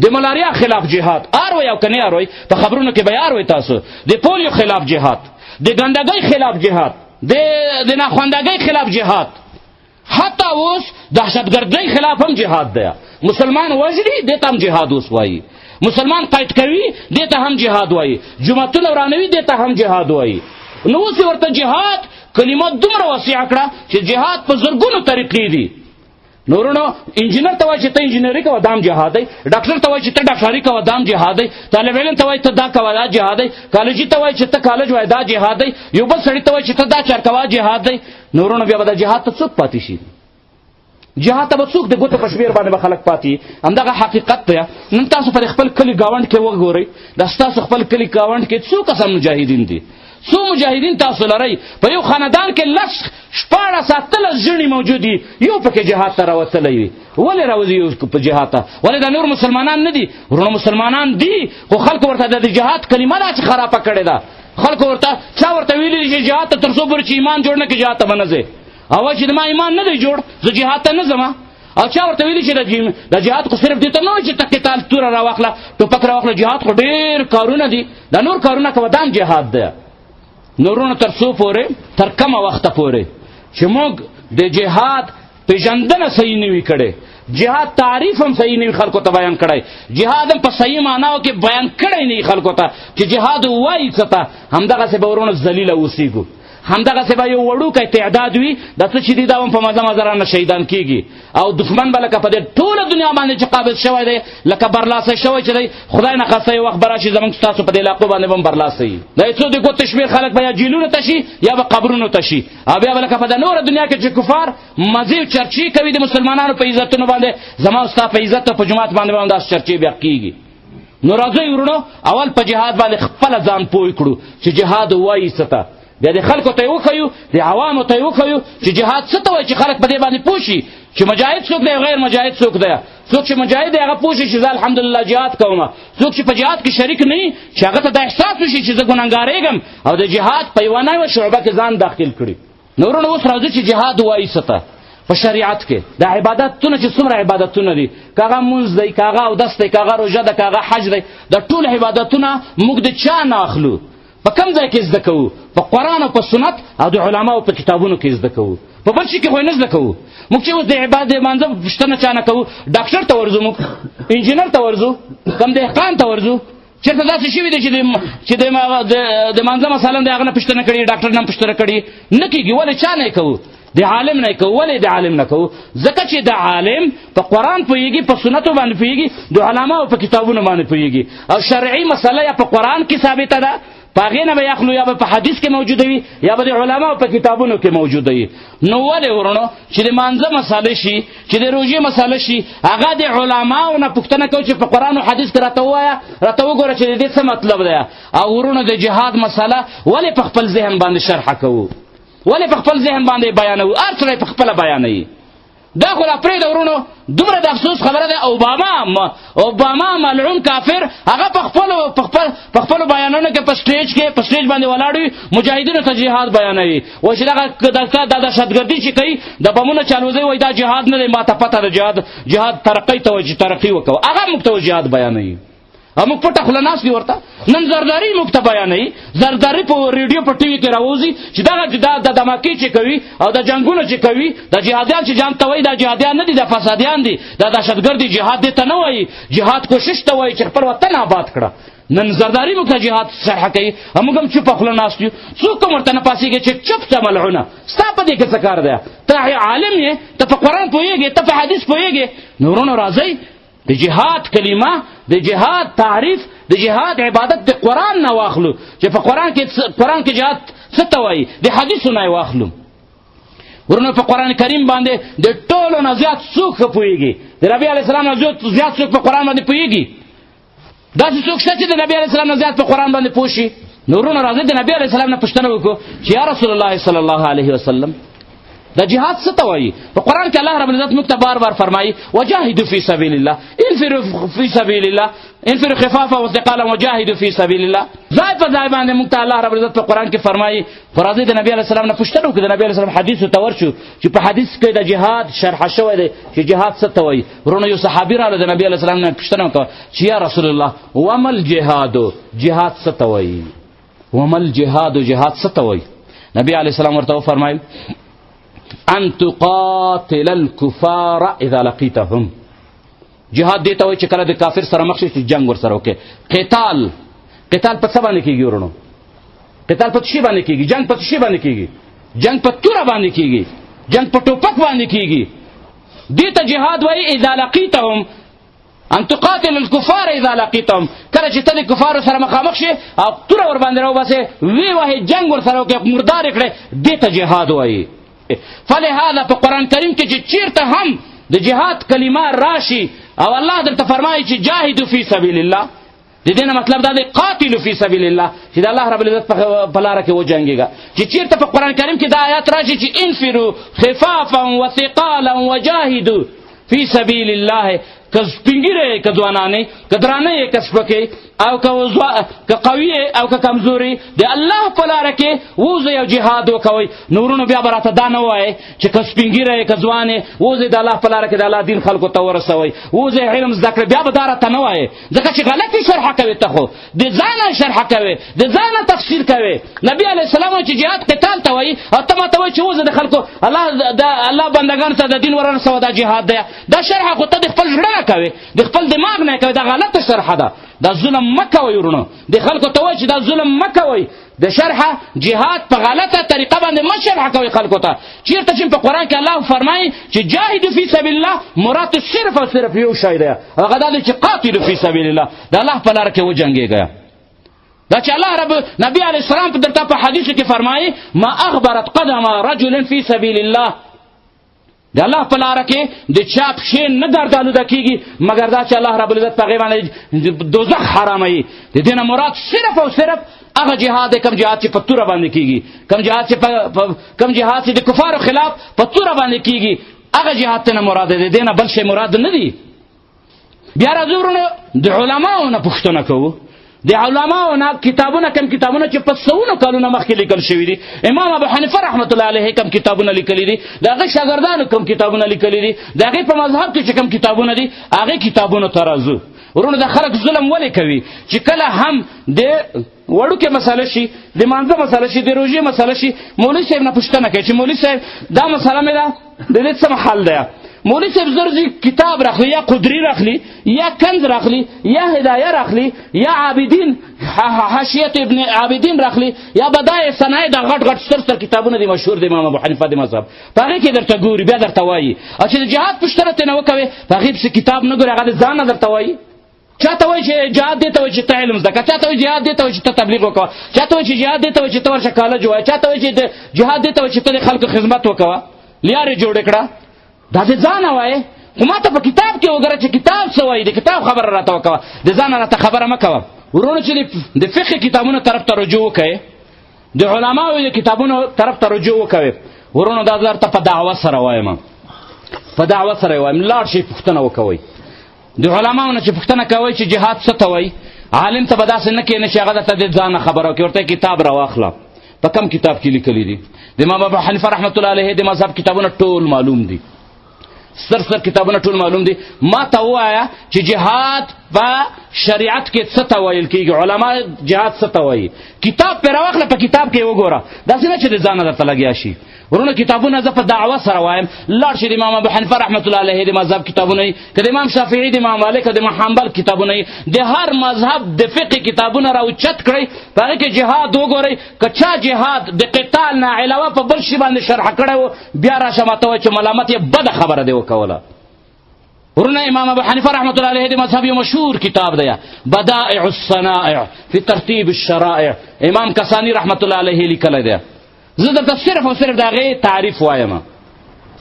د ملاریا خلاف جهاد اروي او که نه اروي، په خبرونو کې به یې اروي تاسو. د پولیو خلاف جهاد، د ګندګۍ خلاف جهاد، د ناخوندګۍ خلاف جهاد، حتی اوس دهشتګردۍ خلاف هم جهاد دی. مسلمان وژني دې ته هم جهاد اوس وایي، مسلمان قید کوي دې ته هم جهاد وایي، جوماتونه ورانوي دې ته هم جهاد وایي. نو اوس ورته جهاد کلمه دومره وسیعه کړه چې جهاد په زرګونو طریقې دي. نورونو انجینر ته وایي چې ته انجینري کوه، دا هم جهاد دی. ډاکټر ته وایي چې ته ډاکټري کوه، دا هم جهاد دی. طالب علم ته وایي ته دا کوه، دا جهاد دی. کالجي ته وایي چې ته کالج وایي، دا جهاد دی. یو بل سړي ته وایي چې ته دا چار کوه، جهاد دی. نورونو بیا به دا جهاد ته څوک پاتې شي؟ جهاد ته به څوک د ګوتو په شمېر باندې به خلک پاتې. همدغه حقیقت دی. نن تاسو پر خپل کلي ګاونډ کې وګورئ، دا ستاسو خپل کلي ګاونډ کې څو کسان مجاهدین دي؟ څو مجاهدین تاسو لرئ؟ په یو خاندان کې 16 ژڼي موجود دي، یو پکې جهاد ته راوتلی وي. ولې راوځي یو په جهاد ته؟ ولې دا نور مسلمانان نه دي؟ ورونه مسلمانان دي، خو خلکو ورته د جهاد کلمه دا چې خرابه کړې ده. خلکو ورته چا ورته ویلي چې جهاد ته تر څو پورې چې ایمان جوړ نه کړي جهاد ته به نه ځې. او چې د ما ایمان نه دی جوړ، زه جهاد ته نه ځم. او چا ورته ویلي چې د جهاد خو صرف دې ته نه وایي چې ته قتال توره راواخله، ټوپک راواخله، جهاد خو ډېر کارونه دي، دا نور کارونه کوه، دا هم جهاد دی. نورونه تر څو پورې، تر کومه وخته پورې چې موږ د جهاد پېژندنه صحیح نه وي کړې، جهاد تعریف هم صحیح نه وي خلکو ته بیان کړی، جهاد هم په صحیح معناو کې بیان کړی نه وي خلکو ته چې جهاد وایي څه ته، همدغسې به ورونه ذلیله اوسېږو. همدغسې به یو وړوکی تعداد وي، د څه چې دي دا هم په مزه رانه شهیدان کېږي. او دښمن به لکه په دې ټوله دنیا باندې چې قابض شوی دی، لکه برلاسی شوی چې دی، خدای نخواسته یو وخت به راشي زموږ ستاسو په دې علاقو باندې به هم برلاسی وي. دا یو څو د ګوتو شمېر خلک به یا جیلونو ته شي یا به قبرونو ته شي. او بیا به لکه په د نوره دنیا کې چې کفار مزې چرچې کوي د مسلمانانو په عزتونو باندې، زما او ستا په عزت او په جومات باندې به هم داسې چرچې بیا کېږي. نو راځئ ورونو اول په جهاد باندې خپله ځان پوه کړو چې جهاد وایي څه ته. بیا د خلکو ته یې وښیو، د عوامو ته یې وښیو چې جهاد څه ته وایي، چې خلک په دې باندې پوه شي چې مجاهد څوک دی، غیر مجاهد څوک دی. څوک چې مجاهد دی هغه پوه شي چې زه الحمدلله جهاد کوم. څوک چې په جهاد کې شریک نه وي، چې هغه ته دا احساس وشي چې زه ګنهګارېږم او د جهاد په یوه نوې شعبه کې ځان داخل کړي. نو ورونو اوس راځو چې جهاد وایي څه ته. په شریعت کې د عبادتونه چې څومره عبادتونه دي، که هغه مونځ دی، که هغه اودس دی، که هغه روژه ده، که هغه حج دی، د ټول عبادتونه موږ د چا نه اخلو؟ په کوم ځای کې زده کوو؟ په قرآن او په سنت او د علماو په کتابونو کې زده کوو. په بل شي کې خو یې نه زده کوو. موږ چې اوس د عبادت مانځه پوښتنه چا نه کوو، ډاکټر ته ورځو، موږ انجینر ته ورځو، کم دهقان ته ورځو. چېرته داسې شوي دی چې د مانځه مثلا د هغه نه پوښتنه کړي، ډاکټر نه هم پوښتنه کړي؟ نه کېږي. ولې چا نه یې کوو؟ د عالم نه کوو. ولې د عالم نه کوو؟ ځکه چې د عالم په قرآن پوهېږي، په سنتو باندې پوهېږي، د علماو په کتابونو باندې پوهېږي. او شرعي مسله یا په قرآن کې ثابته ده، په هغې نه به یخلو یا به په حدیث کې موجوده وي یا به د علماو په کتابونو کې موجوده وي. نو ولې ورونو چې د مانځه مسالې شي، چې د روژې مسالې شي، هغه د علماو نه پوښتنه کوو چې په قرآن او حدیث کې راته ووایه، راته وګوره چې د دې څه مطلب دی. او ورونو د جهاد مسله ولې په خپل ذهن باندې شرحه کوو، ولې په خپل ذهن باندې بیانوو؟ هر سړی په خپله بیانوي. دا خو لا پرېږده ورونو، دومره د افسوس خبره ده. اوباما ملعون کافر هغه په خپلو بیانونو کې په سټیج باندې ولاړ وي، مجاهدینو ته جهاد بیانوي، وایي چې دا دهشتګردي چې کوي، د بمونو چالوزي، وایي دا جهاد نه دی، ما ته پته ده جهاد ترقۍ ته وایي چې ترقي وکړو، هغه موږ ته جهاد بیانوي. موږ پټه خوله ناست دي ورته. نن زرداري موږ ته بیانوي، زرداري په ریډیو په ټي وي کې راوځي چې دا د دماکې چې کوي او د جنګونو چې کوي، د جهادیان چې جان ته وایي، دا جهادیان نه دي، دا فسادیان دي، دا دهشتګرد دي. جهاد دې ته نه وایي، جهاد کوشش ته وایي چې خپل وطن آباد کړه. نن زرداري موږ ته جهاد شرحه کوي، موږ هم چوپه خوله ناست یو. څوک هم ورته نه پاڅېږي چې چپ ته ملعونه، ستا په دې کې څه کار دی؟ ته عالم یې، ته په قرآن پوهېږې، ته په حدیث پوهېږې. نو ورونو راځئ د جهاد کلمه، د جهاد تعریف، د جهاد عبادت د قرآن نه واخلو، چې په قرآن کې جهاد څه ته وایي، د حدیثو نه یې واخلو. ورونو په قرآن کریم باندې د ټولو نه زیات څوک ښه پوهېږي؟ د نبي علیه السلام نه زیات څوک په قرآن باندې پوهېږي؟ داسې څوک شته چې د نبي علیه السلام نه زیات په قرآن باندې پوه شي؟ نو ورونو راځئ د نبي علیه السلام نه پوښتنه وکړو چې یا رسول الله صلی الله علیه وسلم دا جهاد څه ته وایي؟ په قرآن کې الله رب العزت موږ ته بار بار فرمایي وجاهدوا فی سبیل الله، انفروا فی سبیل الله، انفروا خفافا وثقالا وجاهدوا فی سبیل الله. ځای په ځای باندې موږ ته الله رب العزت په قرآن کې فرمایي. خو راځئ د نبي علیه السلام نه پوښتنه وکړو، د نبي علیه السلام حدیثو ته ورشو چې په حدیث کې د جهاد شرحه شوی دی چې جهاد څه ته وایي. ورونو یو صحابي راغله د نبي علیه السلام نه پوښتنه وکړه چې یا رسول الله وما الجهاد، جهاد څه ته وایي؟ وما الجهاد، جهاد څه ته وایي؟ نبي علیه السلام ورته وفرمایل ان تقاتل الكفار اذا لقيتهم. جهاد دې ته وایي چې کله د کافر سره مخ شي، جنگ ورسره وکړي. قتال په څه باندې کېږي ورونو؟ قتال په څه باندې کېږي؟ جنگ په څه باندې کېږي؟ جنگ په توره باندې کېږي، جنگ په ټوپک باندې کېږي. دې ته جهاد وایي اذا لقيتهم، ان تقاتل الكفار اذا لقيتهم. کله چې ته د کفارو سره مخامخ شي او توره ور باندې راوباسې، وی وایي جنگ ورسره وکړي، مردار یې کړې، دې ته جهاد وایي. فلهذا په قرآن کریم کې چې چیرته هم د جهاد کلمه راشي او الله درته فرمایي چې جاهدوا فی سبیل الله، د دې نه مطلب دا دی قاتلوا فی سبیل الله، چې د الله رب العزت په لاره کې وجنګېږه. چې چیرته په قرآن کریم کې دا آیات راشي چې انفروا خفافا وثقالا وجاهدوا فی سبیل الله، که سپینګیره، که ځوانانې، که درانه، که سپکې، او که قوي او که کمزوري، د الله په لاره کې ووځئ او جهاد وکوئ. نو ورونو بیا به راته دا نه وایئ چې که سپینګیره، که ځوانې، ووځئ د الله په لاره کې د الله دین خلکو ته ورسوئ، ووځئ علم زده کړئ. بیا به دا راته نه وایئ، ځکه چې غلطې شرحه کوې. ته خو د ځانه شرحه کوې، د ځانه تفسیر کوې. نبي علیه السلام وایي چې جهاد قتال ته وایي، او ته ماته وایي چې ووځه د خلکو الله بندګانو ته د دین ورسوه، دا جهاد دی. دا شرحه خو ته د خپل زړه نه کوې، د خپل دماغ نه کوي. دا غلطه شرحه ده، دا ظلم مه کوئ ورونو. د خلکو ته وایي چې دا ظلم مه کوئ، د شرحه جهاد په غلطه طریقه باندې مه شرحه کوئ خلکو ته. چېرته چې په قرآن کې الله فرمایي چې جاهدوا فی سبیل الله، مراد صرف او صرف یو شی دی، هغه دا دی چې قاتلوا فی سبیل الله، د الله په لاره کې وجنګېږئ. دا چې الله نبی علیه السلام درته په حدیثو کې فرمایي ما اخبرت قدم رجل فی سبیل الله، د الله په لاره کې د چا پښې نه ګردالوده کېږي مګر دا چې الله رب العزت په هغې باندې دوزخ حراموي. د دې نه مراد صرف او صرف هغه جهاد دی، کم جهاد چې په توره باندې کېږي، کم جهاد چې د کفارو خلاف په توره باندې کېږي، هغه جهاد ته نه مراد دی، د دې نه بل شی مراد نه دی. بیا راځو ورونو د علماو نه پوښتنه کوو. د علماو نه کتابونه، کم کتابونه چې په سوونو کلونه مخکې لیکل شوي دي. امام ابو حنیفه رحمت الله علیه کم کتابونه لیکلي دي، د هغې شاګردانو کم کتابونه لیکلي دي، د هغې په مذهب کې چې کم کتابونه دي هغې کتابونو ته راځو. ورونو د خلک ظلم ولې کوي چې کله هم د وړوکې مسله شي، د مانځه مسله شي، د روژې مسله شي، مولوي صاحب نه پوښتنه کوي چې مولوي صاحب دا مسله مې ده، د دې څه حل دی؟ مولوی صاحب زرزی کتاب راخلی، یا قدری راخلی، یا کنز راخلی، یا هدایه راخلی، یا عابدین حاشیت ابن عابدین راخلی، یا بدایع صنایع، دا غټ غټ ستر کتابونه دي مشهور دي امام ابو حنیفه د مذهب، په هغې کې درته ګوري، بیا درته وایي. او چې د جهاد پوښتنه ترې نه وکوې، په هغې پسې کتاب نه ګوري، هغه د ځان نه درته وایي. چاته وایي چې جهاد دی ته وایي چې ته علم زده کړه، چاته وایي جهاد دی ته وایي چې ته تبلیغ وکړه، چاته وایي چې جهاد دی ته وایي چې ته ورشه کالج ووایه، چاته وایي چې جهاد دی ته وایي چې ته د خلکو خدمت وکړه، لیارې جوړې کړه. دا د ځانه وایې، خو ما ته په کتاب کې وګوره چې کتاب څه وایي، د کتاب خبره راته وکوه، د ځانه راته خبره مه کوه. ورونو چې د فقه کتابونو طرف ته رجوع وکړئ، د علماو د کتابونو طرف ته رجوع وکوئ. ورونو دا درته په دعوت سره وایم، په دعوت سره وایم، لاړ شئ پوښتنه وکوئ. د علماو نه چې پوښتنه کوئ چې جهاد څه ته وایي، عالم ته به داسې نه کښېنه چې هغه درته د ځانه خبره وکړي، ورته کتاب راواخله. په کم کتاب کې لیکلي دي؟ د امام ابو حنیفه رحمت الله علیه د مذهب کتابونه ټول معلوم دي، سر کتابونه ټول معلوم دي. ما ته ووایه چې جهاد په شریعت کې څه ته ویل کېږي، علما جهاد څه ته وایي، کتاب پرې راواخله، په کتاب کې وګوره، داسې نه چې د ځانه درته لګیا شي. ورونه کتابونه زه په دعوه سره وایم، لاړ شي د امام ابو حنیفه رحمت الله علیه د مذهب کتابونه وي، که د امام شافعي، د امام مالک، د امام حنبل کتابونه وي، د هر مذهب د فقه کتابونه راوچت کړئ، په هغې کې جهاد وګورئ. که چا جهاد د قتال نه علاوه په بل شي باندې شرح کړی و، بیا راشه ماته وایي چې ملامت یې بده خبره دی وکوله. ورونه امام ابو حنیفه رحمت الله علیه د مذهب یو مشهور کتاب دی بدائع الصنائع فی ترتیب الشرائع، امام کسانی رحمت الله علیه لیکلی دی. زه درته صرف او صرف د هغې تعریف وایم،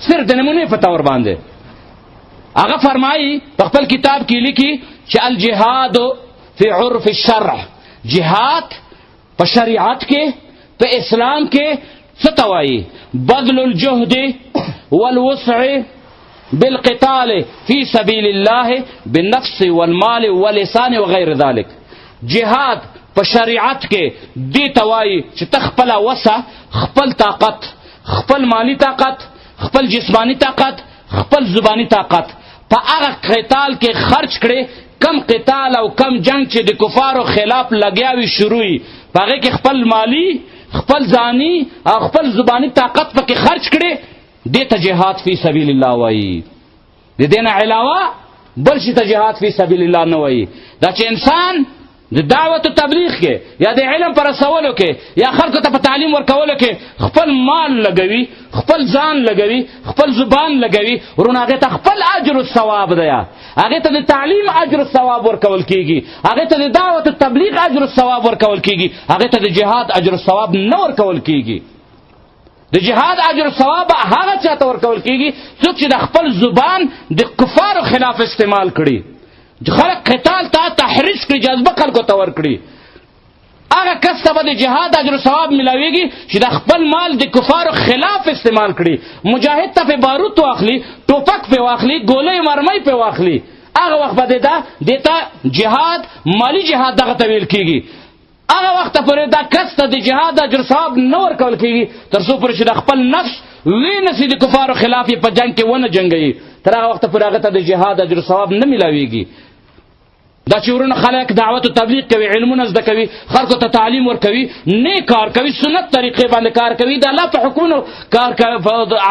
صرف د نمونې په طور باندې. هغه فرمایي په خپل کتاب کې لیکي چې الجهاد فی عرف الشرع، جهاد په شریعت کې، په اسلام کې څه ته وایي؟ بذل الجهد والوسع بالقتال فی سبیل الله بالنفس والمال واللسان وغیر ذلك. جهاد په شریعت کې دې ته وایي چې ته خپله وسه، خپل طاقت، خپل مالی طاقت، خپل جسمانی طاقت، خپل زبانی طاقت په هغه قتال کې خرج کړې، کم قتال او کم جنگ چې د کفارو خلاف لګیاوي شروع وي، په هغې کې خپل مالی، خپل ځاني او خپل زبانی طاقت پکې خرج کړې، دې ته جهاد فی سبیل الله وایي. د دې نه علاوه بل شي ته جهاد فی سبیل الله نه وایي. دا چې انسان د دعوت و تبلیغ کې یا د علم پر رسولو کې یا خلکو ته په تعلیم ورکولو کې خپل مال لګوي، خپل ځان لګوي، خپل زبان لګوي، ورونه هغې ته خپل اجر و ثواب دی، هغې ته د تعلیم اجر و ثواب ورکول کېږي، هغې ته د دعوت و تبلیغ اجر و ثواب ورکول کېږي، هغې ته د جهاد اجر و ثواب نه ورکول کېږي. د جهاد اجر و ثواب هغه چاته ورکول کېږي څوک چې د خپل زبان د کفارو خلاف استعمال کړي، خلق قتال ته تحریض کړي، جذبه خلکو ته ورکړي، هغه کس ته به د جهاد اجر و ثواب ملاویږي چې د خپل مال د کفارو خلاف استعمال کړي. مجاهد ته پې باروت واخلي، ټوپک پې واخلي، ګولۍ مرمۍ پې واخلي، هغه وخت به دیته جهاد، مالی جهاد دغه ته ویل کېږي. هغه وخت پورې دا کس ته د جهاد اجر ثواب نه ورکول کېږي تر څو پورې چې د خپل نفس وینسي د کفارو خلاف یې په جنګ کې ونه جنګوي، تر هغه وخته پورې هغه ته د جهاد اجر ثواب نه میلاویږي. دا چې ورونه خلک دعوت و تبلیغ کوي، علمونه زده کوي، خلکو ته تعلیم ورکوي، نیک کار کوي، سنت طریقې باندې کار کوي، د الله په حکمونو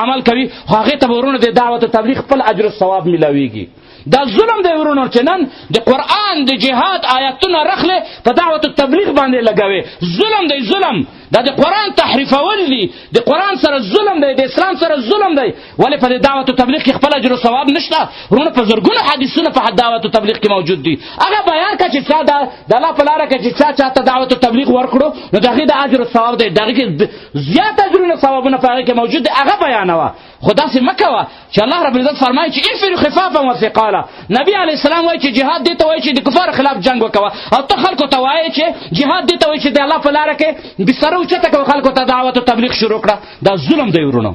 عمل کوي، خو هغې ته به ورونه د دعوت و تبلیغ خپل اجر ثواب میلاویږي. دا ظلم دی ورونو چې نن د قرآن د جهاد آیاتونه رخلې په دعوت و تبلیغ باندې لګوي. ظلم دی، ظلم دا د قرآن تحریفول دي، د قرآن سره ظلم دی، د اسلام سره ظلم دی. ولې په دعوت و تبلیغ کې خپل اجر و ثواب نشته؟ ورونه په زرګونو حدیثونه په دعوت و تبلیغ کې موجود دي. هغه بیان کړه چې چا د الله په لاره کې چې چاته دعوت و تبلیغ ورکړو نو د هغې د اجر و ثواب دی، د هغې کې زیات اجرونه ثوابونه په هغې کې موجود دي، هغه بیانوه. خو داسې مه کوه چې الله رب العزت فرمایي چې انفروا خفافا وثقالا. نبی علیه السلام وایي چې جهاد دې ته وایي چې د کفارو خلاف جنګ وکوه، او ته خلکو ته وایي چې جهاد دې ته وایي چې د الله په لاره کې بستره اوچته کوه، خلکو ته دعوت و تبلیغ شروع کړه. دا ظلم دی ورونو.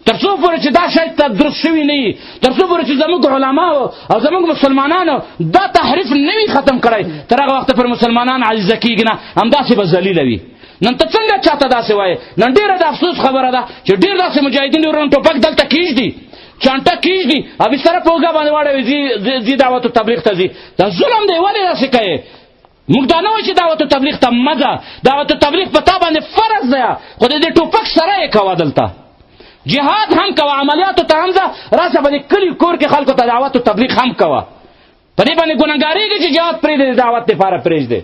تر څو پورې چې دا شی درست شوي نه وي، تر څو پورې چې زموږ علماو او زموږ مسلمانانو دا تحریف نه وي ختم کړی، تر هغه وخته پورې مسلمانان عاجزه کېږي نه، همداسې به ذلیله وي. نن ته څنګه چاته داسې وایې؟ نن ډېره د افسوس خبره ده چې ډېر داسې مجاهدین ورونه ټوپک دلته کېږدي، چانټه کېږدي، او بستره په اوږه باندې واړوي، ځي دعوت و تبلیغ ته ځي. دا ظلم دی. ولې داسې کوې؟ موږ دا نه وایو چې دعوت و تبلیغ ته مه ځه، دعوت و تبلیغ په تا باندې فرض دی، خو د دې ټوپک سره یې کوه. دلته جهاد هم کوه، عملیاتو ته هم ځه، راشه په دې کلي کور کې خلکو ته دعوت و تبلیغ هم کوه. په دې باندې ګناهګارېږي چې جهاد پرېږدې، د دعوت دپاره پرېږدې.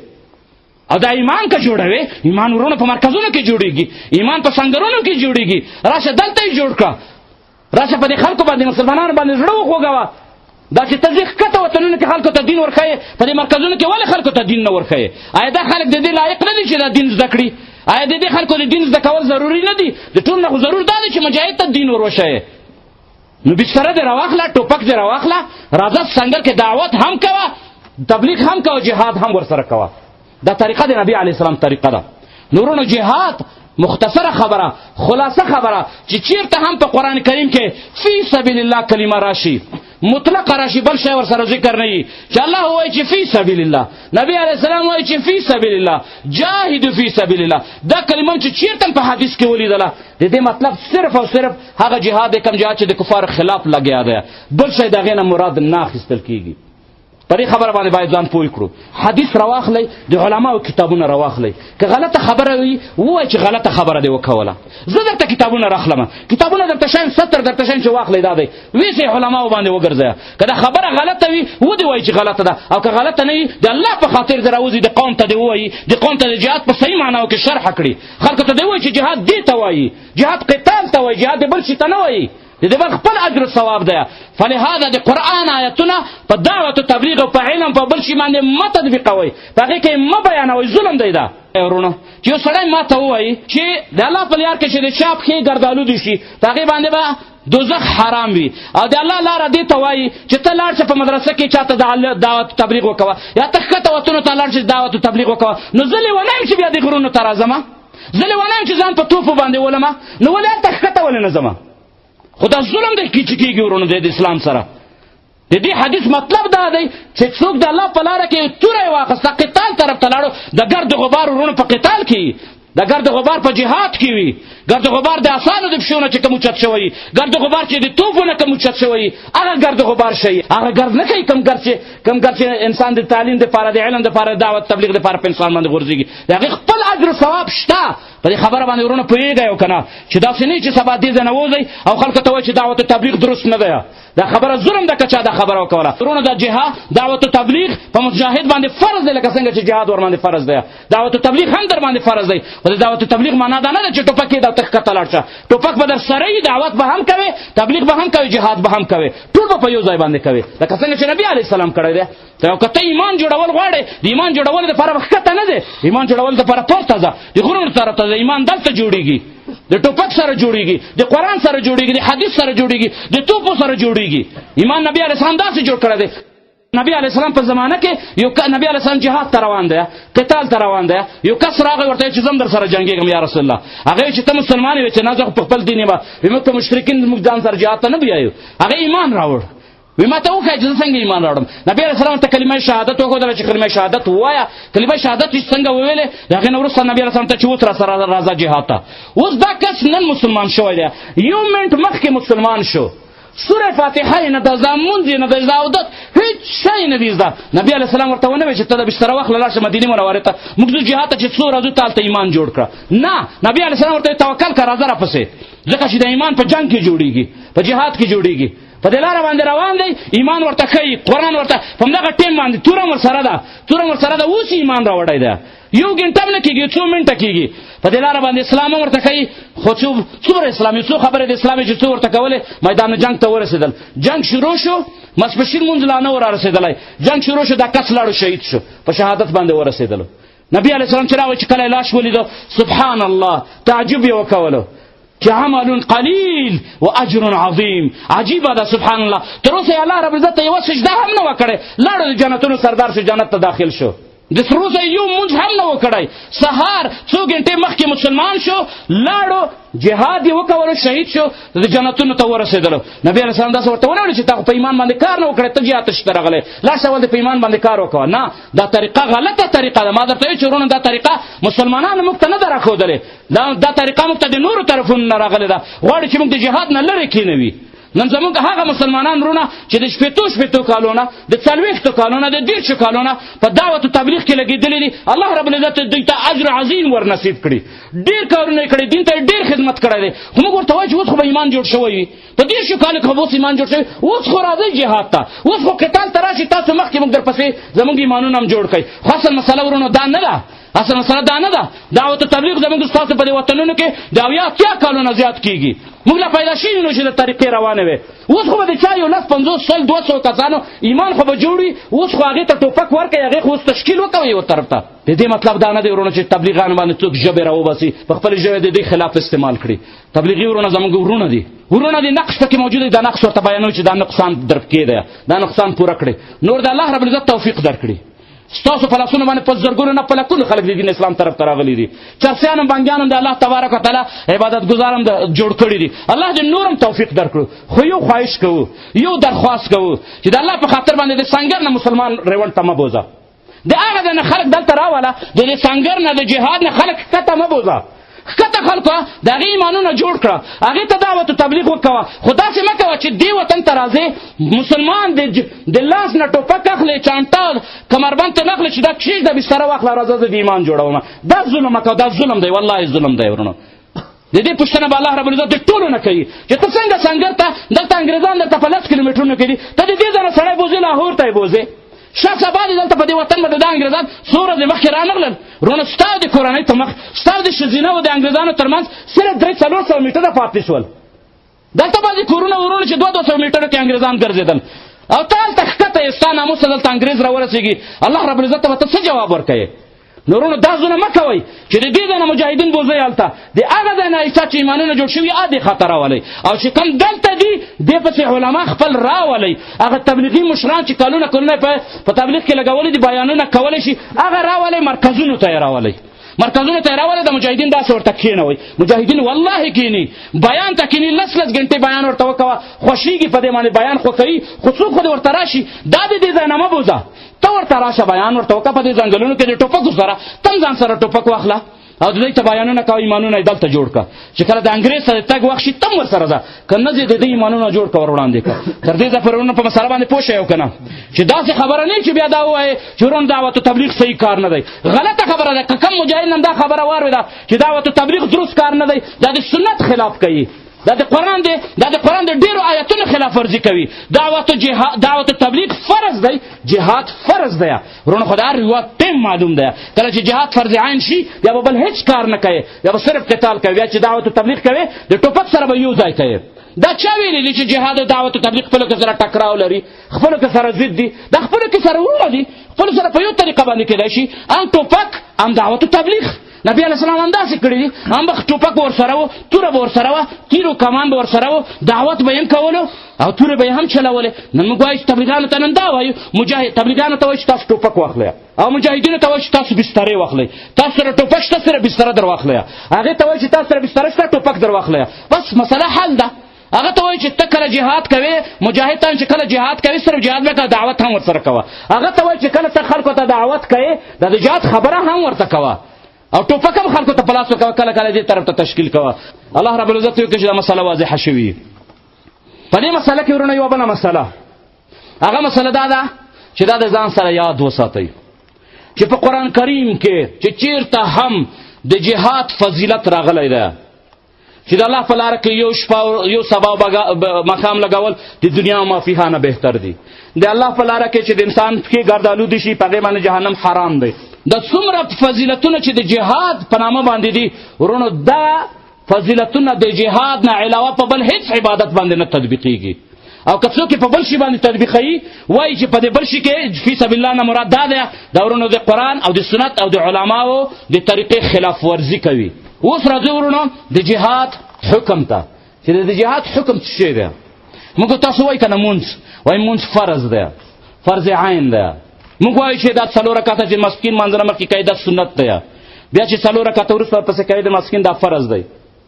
او دا ایمان که جوړوي، ایمان ورونه په مرکزونو کې جوړېږي، ایمان په سنګرونو کې جوړېږي. راشه دلته یې جوړ کړه، راشه په دې خلکو باندې مسلمانانو باندې زړه وخوږوه، دا چې ته ځې ښکته وطنونو کې خلکو ته دین ورښیې، په دې مرکزونو کې ولې خلکو ته دین نه ورښیې؟ آیا دا خلک د دې لایق نه دي چې دا دین زده کړي؟ آیا د دې خلکو د دین زده کول ضروري نه دي؟ د ټول نه خو ضرور دا دی چې مجاهد ته دین وروښیې. نو بستره دې راواخله، ټوپک دې راواخله، راځه سنګر کې دعوت هم کوه، تبلیغ هم کوه، جهاد هم ورسره کوه. دا طریقه د نبی علیه السلام طریقه ده. نورونو جهاد مختصره خبره، خلاصه خبره چې چیرته هم په قرآن کریم کې فی سبیل الله کلمه راشي، مطلق راشي، بل شی ورسره ذکر نه وي چې الله وایي چې فی سبیل الله، نبی علیه السلام وایي چې فی سبیل الله، جاهدوا فی سبیل الله، دا کلمه چې چیرته په حدیث کې ولیدله، د دې مطلب صرف او صرف هغه جهاد دی کوم جهاد چې د کفار خلاف لګیا دی، بل شی د هغې نه مراد نه اخیستل کېږي. په دې خبره باندې باید ځان پوه کړو. حدیث راواخلئ، د علماو کتابونه راواخلئ، که غلطه خبره وي ووایئ چې غلطه خبره دې وکوله. زه درته کتابونه راخلم، کتابونه درته شایم، سطر درته شایم چې واخلئ دا دی، ویسئ علماو باندې وګرځئ. که دا خبره غلطه وي ودې وایي چې غلطه ده، او که غلطه نه وي د الله په خاطر دې راوځي، د قوم ته دې ووایي، د قوم ته د جهاد په صحیح معناو کې شرحه کړي، خلکو ته دې ووایي چې جهاد دې ته وایي، جهاد قتال ته وایي، جهاد بل شي ته نه وایي، د بل خپل اجر او ثواب دی. فلهذا د قرآن آیتونه په دعوت او تبلیغ او په علم په بل شي باندې مه تطبیقوئ، په هغې کې مه بیانوئ، ظلم دی دا. ورونه چې یو سړی ما ته ووایي چې د الله په لار کې چې د چا پښې ګردالودې شي په هغې باندې به دوزخ حرام وي، او د الله لاره دې ته وایي چې ته لاړ شه په مدرسه کې چاته دعوت تبلیغ وکوه، یا ته ښکته وطنو ته لاړ شه دعوت تبلیغ وکوه. نو زه لیونی یم چې بیا دې غرونو ته راځمه، زه لیونی یم چې ځان په توپو باندې ولمه، نو ولې هلته ښکته ولې نه ځمه؟ خو دا ظلم دی چې کېږي ورونو د اسلام سره. د دې حدیث مطلب دا دی چې څوک د الله په لاره کې توره واخیسته، قتال طرف ته لاړو، د ګرد غبار ورونو په قتال کې، د ګرد غبار په جهاد کې وي، ګرد غبار د اسانو د پښو نه چې کوم اوچت شوی، ګرد غبار چې د توپو نه کوم اوچت شوی، هغه ګرد غبار شي، هغه ګرد نه کوي کوم ګرد چې انسان د تعلیم دپاره، د علم دپاره، دعوت تبلیغ دپاره په انسان باندې غورځېږي، د هغې خپل اجر و ثواب شته. په دې خبره باندې ورونه پوهېږئ او که نه چې داسې نه چې سبا دې ځای نه ووځئ او خلکو ته وایي چې دعوت تبلیغ درست نه دی، دا خبره ظلم ده که چا دا خبره وکوله. ورونه دا جهاد دعوت تبلیغ په مجاهد باندې فرض دی، لکه څنګه چې جهاد ور باندې فرض دی، دعوت تبلیغ هم در باندې فرض دی. خو د دعوت تبلیغ معنا دا نه ده چې ټوپک یې درته ښکته لاړ شه، ټوپک به در سره وي، دعوت به هم کوې، تبلیغ به هم کوې، جهاد به هم کوې، ټول به په یو ځای باندې کوې، لکه څنګه چې نبي علیه السلام کړی دی. که ته ایمان جوړول غواړې، د ایمان جوړولو دپاره به ښکته نه دی، ایمان جوړولو دپاره پورته ځه، د غرونو طرف ته ځه، ایمان دلته جوړېږي، د ټوپک سره جوړېږي، د قرآن سره جوړېږي، د حدیث سره جوړېږي، د توپو سره جوړېږي. ایمان نبی علیه السلام داسې جوړ کړی دی. نبی علیه السلام په زمانه کې یو نبی علیه السلام جهاد ته روان دی، قتال ته روان دی، یو کس راغی ورته چې زم در سره جنګېږم یا رسول الله. هغه چې ته مسلمان یې چې نه زه په خپل دین یم، موږ ته مشرکین موږ ځان سره جهاد ته نه بیایو. هغه ایمان راوړ، وی ما ته وښایه چې زه څنګه ایمان راوړم. نبی علیه السلام ته کلمه شهادت وښودله چې کلمه شهادت ووایه. کلمه شهادت چې څنګه وویلې، د هغې نه وروسته نبي علیه السلام ته چې اوس را سره راځه جهاد ته. اوس دا کس نن مسلمان شوی دی، یو منټ مخکې مسلمان شو، سوره فاتحه یې نه ده زده، مونځ یې نه ده زده، اودس هېڅ شی نه دي زده. نبي علیه السلام ورته ونه ویل چې ته د بستره واخله لاړ شه مدینې منورې ته، موږ ځو جهاد ته چې څو راځو ته هلته ایمان جوړ کړه. نه، نبي علیه السلام ورته توکل کړه، راځه راپسې، ځکه چې د ایمان په جنګ کې جوړېږي، په جهاد کې جوړېږي. په دې لاره باندې روان دی، ایمان ورته ښیي، قرآن ورته په همدغه ټیم باندې توره ورسره ده، توره ورسره ده، اوس ایمان راوړی دی، یو ګنټه هم نه کېږي، څو منټه کېږي. په دې لاره باندې اسلام هم ورته ښیي، خو څومره اسلامي څو خبرې د اسلامي چې څو ورته کولې، میدان جنګ ته ورسېدل، جنګ شروع شو، ماسپښین مونځ لا نه و را رسېدلی، جنګ شروع شو، دا کس لاړو شهید شو، په شهادت باندې ورسېدلو. نبي علیه السلام چې راغی چې کله یې لاش ولیدو، سبحان الله، تعجب یې وکولو چې عمل قلیل و اجر عظیم. عجیبه ده، سبحان الله. تر اوسه یې الله رب العزت ته یوه سجده هم نه وه کړې، لاړو د جنتونو سردار شو، جنت ته داخل شو. د سروسه یو مونځ هم نه و کړی، سهار څو ګنټې مخکې مسلمان شو، لاړو جهاد یې وکولو، شهید شو، د جنتونو ته ورسېدلو. نبي علیه السلام داسې ورته ونه ویل چې تا خو په ایمان باندې کار نه وکړی، ته جهاد ته شته راغلی، لاړ شه ولې په ایمان باندې کار وکوه. نه، دا طریقه غلطه طریقه ده. ما درته ویل چې ورونه دا طریقه مسلمانانو موږ ته نه ده راښودلې، دا طریقه موږ ته د نورو طرفونو نه راغلې ده، غواړي چې موږ د جهاد نه لرې کېنوي. نن زمونږ هغه مسلمانان رونه چې د شپېتو کالونه، د 40 کالونه، د 30 کالونه په دعوت و تبلیغ کې لګېدلي دي، الله رب العزت دوی ته اجر عظیم ور نصیب کړي، ډېر کارونه یې کړي، دین ته ډېر خدمت کړی دی. خو موږ ورته وایو چې اوس خو به ایمان جوړ شوی وي، په 30 کالو کې خو اوس ایمان جوړ شوی، اوس خو راځئ جهاد ته، اوس خو قتال ته راشي، تاسو مخکې موږ درپسې زموږ ایمانونه هم جوړ کړئ. خو اصل مسله ورونو دا نه ده، اصل مسله دا نه ده. دعوت و تبلیغ زموږ ستاسو په دې وطنونو کې د 80 کالو نه زیات کېږي، موږ لا پیدا شوي نو چې د طریقې روانې وې. اوس خو به د چا یو 50 100 200 کسانو ایمان خو به جوړ وي. اوس خو هغې ته ټوپک ورکوي، هغې خو اوس تشکیل وکوي یو طرف ته. د دې مطلب دا نه دی ورونه چې تبلیغان باندې څوک ژبې راوباسي په خپلې ژبې د دې خلاف استعمال کړي. تبلیغي ورونه زموږ ورونه دي، ورونه دي. نقص پکې موجود دی، دا نقص ورته بیانوي چې دا نقصان در پکې دی، دا نقصان پوره کړي. نور د الله رب العزت توفیق درکړي. ستاسو په لاسونو باندې په زرګونو نه په لکونو خلک د دین اسلام طرف ته راغلي دي. چرسیان هم بنګیان هم د الله تبارک وتعالی عبادت ګزار هم جوړ کړي دي. الله دې نورم توفیق درکړو. خو یو خواهش کوو، یو درخواست کوو چې د الله په خاطر باندې د سنگر نه مسلمان ریونډ ته مه بوځه. د هغه نه خلک دلته راوله، د دې سنگر نه د جهاد نه خلک ښکته مه بوځه. ښکته خلکو د هغې ایمانونه جوړ کړه، هغې ته دعوت و تبلیغ وکوه. خو داسې مه کوه چې دې وطن ته راځې مسلمان د لاس نه ټوپک اخلې، چانټه کمربند ته نه اخلې چې دا کښېږده بستره واخله راځه زه د ایمان جوړوم. دا ظلم مه کوه، دا ظلم دی، والله ظلم دی ورونو. د دې پوښتنه به الله رب العزت د ټولو نه کوي چې ته څنګه سنګر ته دلته انګریزان دلته په 10 کیلومترونو کې دي، ته د دې ځای نه سړی بوځې لاهور ته یې بوځې. شاه سبا دې دلته په دې وطن باندې دا انګریزان څو ورځې مخکې رانغلل رونه ستا د کورنۍ په مخ، ستا د ښځینه و د انګریزانو تر منځ صرف 300-400 میټره پاتې شول. دلته بعضې کورونه ورونه چې 200 میټرو کې انګریزان ګرځېدل او ته هلته ښکته یې، ستا ناموس ته دلته انګریز راورسېږي، الله رب العزت ته به ته څه جواب ورکوې؟ نورونو دا ځونه مه کوئ چې د دې ځای نه مجاهدین بوځئ هلته، د هغه ځای نه ایسا چې ایمانونه جوړ شوي دې خاطر راولئ، او چې کوم دلته دي دې پسې علما خپل راولئ. هغه تبلیغي مشران چې کلونه په تبلیغ کې لګولي دي، بیانونه کولی شي، هغه راولئ، مرکزونو ته یې راولئ. مرکزونو ته یې راولئ، د مجاهدین داسې ورته کښېنوئ. مجاهدین والله کښېني، بیان ته کښېني، 10 ګنټې بیان ورته وکوه، خوښېږي په دې باندې بیان خوښوي. خو څوک خو دې ورته راشي دا د دې ځای نه مه بوځه، ته ورته راشه بیان ورته وکړه په دې ځنګلونو کې د ټوپکو سره، تم ځان سره ټوپک واخله او د دوی ته بیانونه کوه، ایمانونه یې دلته جوړ کړه چې کله د انګریز سره د تګ وخت شي تم ورسره ځه، که نه ځې د دې ایمانونه جوړ کړه ور وړاندې کړه. تر دې ځایه پورې ورونه په مسله باندې پوه شئ او که نه چې داسې خبره نه چې بیا دا ووایې چې ورونه دعوت و تبلیغ صحیح کار نه دی. غلطه خبره ده. که کوم مجاهد هم دا خبره واورېده چې دعوت و تبلیغ درست کار نه دی، دا د سنت خلاف کوي، دا د قرآن د ډېرو آیتونو خلاف ورزي کوي. دعوت و تبلیغ فرض دی، جهاد فرض دی. ورونه خو د هر هېواد ټیم معلوم دی، کله چې جهاد فرض عین شي بیا به بل هېڅ کار نه کوي، بیا به صرف قتال کوي. بیا چې دعوت و تبلیغ کوي د ټوپک سره به یو ځای کوي. دا چا ویلي دي چې جهاد او دعوت و تبلیغ خپلو کې سره ټکراو لري، خپلو کې سره ضد دي؟ دا خپلو کې سره ورونه دي، خپلو سره په یو طریقه باندې کېدای شي، هم ټوپک هم دعوت و تبلیغ. نبی علیه السلام هم داسې کړي دي، هم به ټوپک به ورسره و، توره به ورسره وه، تیر و کمان به ورسره و، دعوت به یې هم کولو او تورې به یې هم چلولې. نن موږ وایو چې تبلیغانو ته نن دا وایو، تبلیغانو ته وایو چې تاسو ټوپک واخلئ، او مجاهدینو ته وایو چې تاسو بسترې واخلئ. تاسو سره ټوپک شته، سره بستره در واخلئ. هغې ته وایو چې تاسو سره بستره شته، ټوپک در واخلئ. بس مسله حل ده. هغه ته وایي چې ته کله جهاد کوې، مجاهد ته چې کله جهاد کوې صرف جهاد مه کوه، دعوت هم ورسره کوه. هغه ته وایي چې کله ته خلکو ته دعوت کوې دا د جهاد خبره هم ورته کوه، او ټوپک هم خلکو ته په لاس ورکوه، کله کله دې طرف ته تشکیل کوه. الله رب العزت وکړي چې دا مسله واضحه شوي. په دې مسله کې ورونه یوه بله مسله، هغه مسله دا ده چې دا د ځان سره یاد وساتئ چې په قرآن کریم کې چې چېرته هم د جهاد فضیلت راغلی ده چې د الله په لاره کې یو شپه یو سبا مقام لګول د دنیا او ما فیها نه بهتر دي. د الله په لاره کې چې د انسان پښې ګردالودې شي په هغې باندې جهنم حرام دی. د څومره فضیلتونه چې د جهاد په نامه باندې دي ورونو، دا فضیلتونه د جهاد نه علاوه په بل هیڅ عبادت باندې نه تطبیقیږي. او که څوک په بل شي باندې تطبیقوي وایي چې په دې بل شي کې فی سبیل الله نه مراد دا ده د ورونو د قرآن او د سنت او د علماو د طریقې خلاف ورزي کوي. اوس راځو ورونو د جهاد حکم ته چې د جهاد حکم څه شی دی. موږ تاسو وایي که نه مونځ وایي مونځ فرض دی، فرض عین دی. موږ وایو چې دا 4 رکعته چې ماسپښین لمانځنه مخکې کوي دا سنت دی، بیا چې 4 رکعته وروسته ورپسې کوي د ماسپښین دا فرض دی.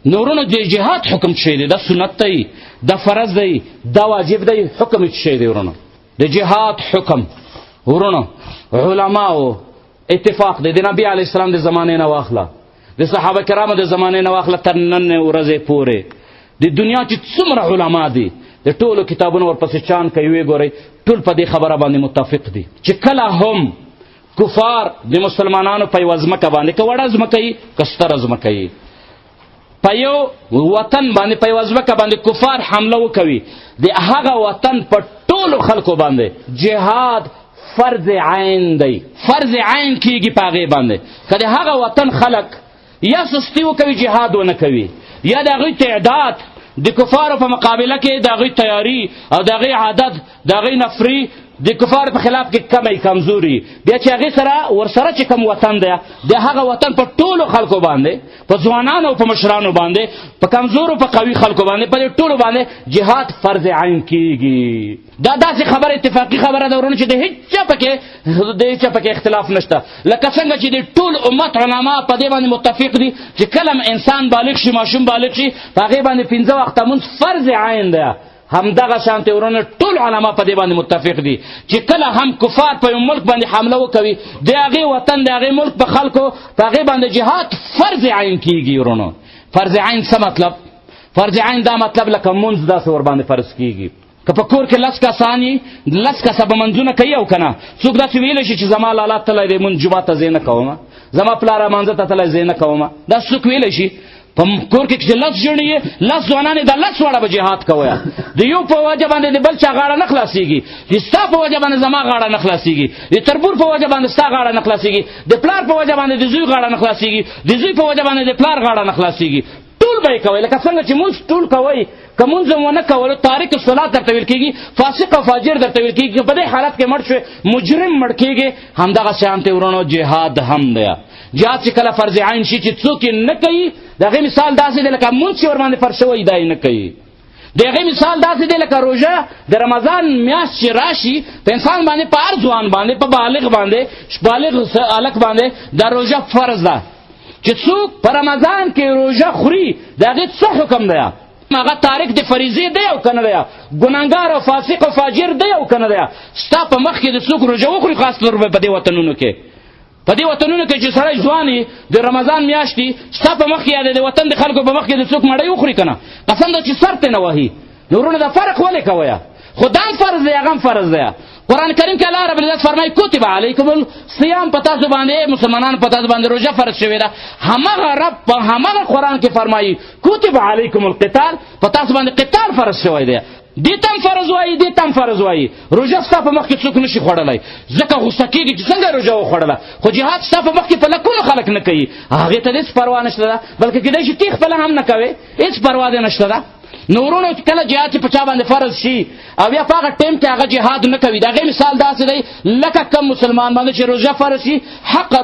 نو ورونو د جهاد حکم څه شی دی؟ دا سنت دی، دا فرض دی، دا واجب دی، حکم څه شی دی ورونو؟ د جهاد حکم ورونو علماو اتفاق دی، د نبي علیه السلام د زمانې نه واخله، د صحابه کرامو د زمانې نه واخله تر نن ورځې پورې د دنیا چې څومره علما دي د ټولو کتابونو ورپسې چان کوي، ویې ګورئ ټول په دې خبره باندې متفق دي چې کله هم کفار د مسلمانانو په یوه ځمکه باندې که وړه ځمکه یي که ستره ځمکه یي په یو وطن باندې په یوه ځمکه باندې کفار حمله وکوي، د هغه وطن په ټولو خلکو باندې جهاد فرض عین دی، فرض عین کیږي په هغې باندې. که د هغه وطن خلک یا سستی وکوي جهاد ونه کوي، یا د هغوی تعداد د کفارو په مقابله کې د هغوی تیاری او د هغوی عادت د هغوی نفري د کفارو په خلاف کې کمی کمزوري بیا چې هغې سره ورسره چې کوم وطن دی د هغه وطن په ټولو خلکو باندې په ځوانانو او په مشرانو باندې په کمزورو په قوي خلکو باندې په دې ټولو باندې جهاد فرض عین کیږي دا داسې خبره اتفاقي خبره ده ورونه چې د هیڅ چا پکې اختلاف نشته لکه څنګه چې د ټول امت علما په دې باندې متفق دي چې کله انسان بالغ شي ماشوم بالغ شي په هغې باندې 5 وخته مونځ فرض عین ده همدغه شانته ورونه ټول علما په دې باندې متفق دي چې کله هم کفار په یو ملک باندې حمله وکوي د هغې وطن د هغې ملک په خلکو په هغې باندې جهاد فرض عین کیږي ورونو فرض عین څه مطلب فرض عین دا مطلب لکه مونځ داسې ور باندې فرض کیږي که په کور کې 10 کسان یي 10 کسه به منځونه کوي او که نه څوک داسې ویلی شي چې زما لالا تللی دی مونځ جومات ته زه نه کوم زما پلاره مانځه ته تللی زه نه کوم دا څوک ویلی شي په کور کې چې 10 ژڼې یې 10 ځوانان یې دا 10 واړه به جهاد کوی د یو په وجه باندې د بل چا غاړه نه خلاصېږي د ستا په وجه باندې زما غاړه نه خلاصېږي د تربور په وجه باندې ستا غاړه نه خلاصېږي د پلار په وجه باندې د زوی غاړه نه خلاصېږي د زوی په وجه باندې د پلار غاړه نه خلاصېږي ټول به یې کوئ لکه څنګه چې مونځ ټول کوئ که مونځ هم ونه کولو تارک الصلات درته ویل کېږي فاسق او فاجر درته ویل کېږي په دې حالت کې مړ شوې مجرم مړ کېږي همدغه شانتې ورونو جهاد هم دی جهاد چې کله فرض عین شي چې څوک یې نه کوي د هغې مثال داسې دی لکه مونځ چې ورباندې فرض شوی دا یې نه کوي د هغې مثال داسې دی لکه روژه د رمضان میاشت چې راشي په انسان باندې په هر ځوان باندې په بالغ باندې بالغ هلک باندې دا روژه فرض ده چې څوک په رمضان کې روژه خوري د هغې څه حکم دی هغه تارک د فریضې دی او که نه دی ګناهګار او فاسق او فاجر دی او که نه دی ستا په مخ کې د څوک روژه وخوري خاص طور په دې وطنونو کې په دې وطنونو کې چې سړی ځوان د رمضان میاشتې ستا په مخ کې یا د وطن د خلکو په مخ کې د څوک مړی وخوري که نه قسم ده چې سر ته نه وهي نو ورونه دا فرق ولې کوئ خو دا هم فرض دی هغه هم فرض دی قرآن کریم کې الله رب العزت فرمایي کتب علیکم الصیام په تاسو باندې مسلمانانو په تاسو باندې روژه فرض شوې ده همغه رب په همغه قرآن کې فرمایي کتب علیکم القتال په تاسو باندې قتال فرض شوی دی دې ته هم فرض وایي دې ته هم فرض وایي روژه ستا په مخ کې څوک نشي خوړلی ځکه غوسه کېږي چې څنګه روژه وخوړله خو جهاد ستا په مخ کې په لکونو خلک نه کوي هغې ته هېڅ پروا نشته ده بلکې کېدای شي تی خپله هم نه کوې هېڅ پروا دې نشته ده نو ورونو کله جهاد چې په چا باندې فرض شي او بیا په هغه ټایم کې هغه جهاد نه کوي د هغې مثال داسې دی لکه کم مسلمان باندې چې روژه فرض شي حقه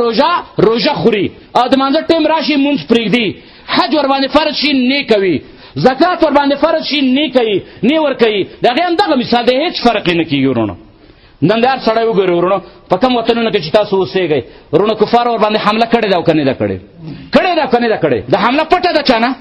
روژه خوري او د مانځه ټایم راشي مونځ پرېږدي حج ورباندې فرض شي نه کوي زکات ورباندې فرض شي نه کوي نه ورکوي د هغې همدغه مثال دی هېڅ فرق یې نه کېږي ورونو نن د هر سړی وګورئ ورونو په کوم وطنونو کې چې تاسو اوسېږئ ورونو کفار ورباندې حمله کړې ده او که نه ده کړې کړې ده او که نه ده کړې د حمله پټه ده چا نه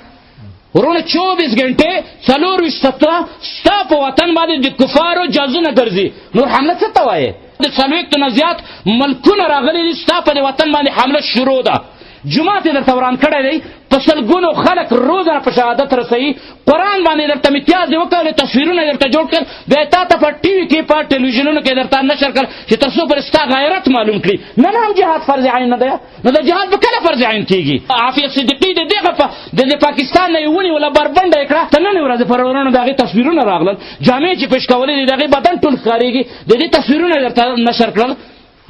ورونه 24 غنټې 24 ساعته ستا په وطن باندې د کفارو جازونه ګرځي نور حمله څه ته وایې د 40 نه زیات ملکونه راغلي دي ستا په وطن باندې حمله شروع ده جماعت یې درته وران کړی دی په سلګونو خلک روزانه په شهادت رسوي قرآن باندې درته امتیاز یې وکړل تصویرونه یې درته جوړ کړل بیا یې تا ته په ټي وي کې په ټلویزیونونو کې درته نشر کړل چې تر څو پورې ستا غیرت معلوم کړي نه هم جهاد فرض عین نه دی نو د جهاد به کله فرض عین کېږي عافیه صدیقي د دغه د پاکستان نه یې ونیوله بربنډه یې کړه ته نن ورځې پر ورونو د هغې تصویرونه راغلل جامې چې پېش کولې دي د هغې بدن ټول ښکارېږي د دې تصویرونه یې درته نشر کړل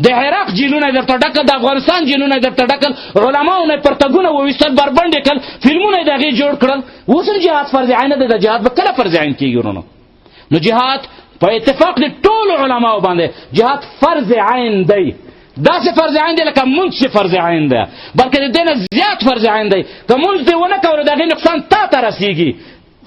د عراق جیلونه یې درته ډکل د افغانستان جیلونه یې درته ډکل علماو نه یې پرتګونه وویستل بربنډ یې کړل فلمونه یې د هغې جوړ کړل اوس هم جهاد فرض عین دی د جهاد به کله فرض عین کېږي ورونو نو جهاد په اتفاق د ټولو علماو باندې جهاد فرض عین دی داسې فرض عین دی لکه مونځ چې فرض عین دی بلکې د دې نه زیات فرض عین دی که مونځ دې ونه کولو د هغې نقصان تا ته رسېږي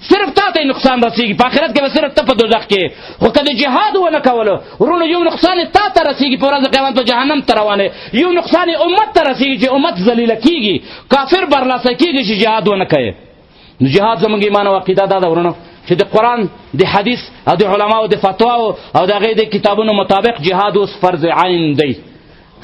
صرف تا ته نقصان رسېږي په آخرت کې به صرف ته په دوزخ کې خو که د جهاد ونه کولو ورونو یو نقصان یې تا ته رسېږي په ورځ د قیامت په جهنم ته روانې یو نقصان یې امت ته رسېږي چې امت ذلیله کېږي کافر برلاسه کېږي چې جهاد ونه کوي نو جهاد زموږ ایمان او عقیده دا ده ورونو چې د قرآن د حدیث او د علماو د فتواو او د هغې د کتابونو مطابق جهاد اوس فرض عین دی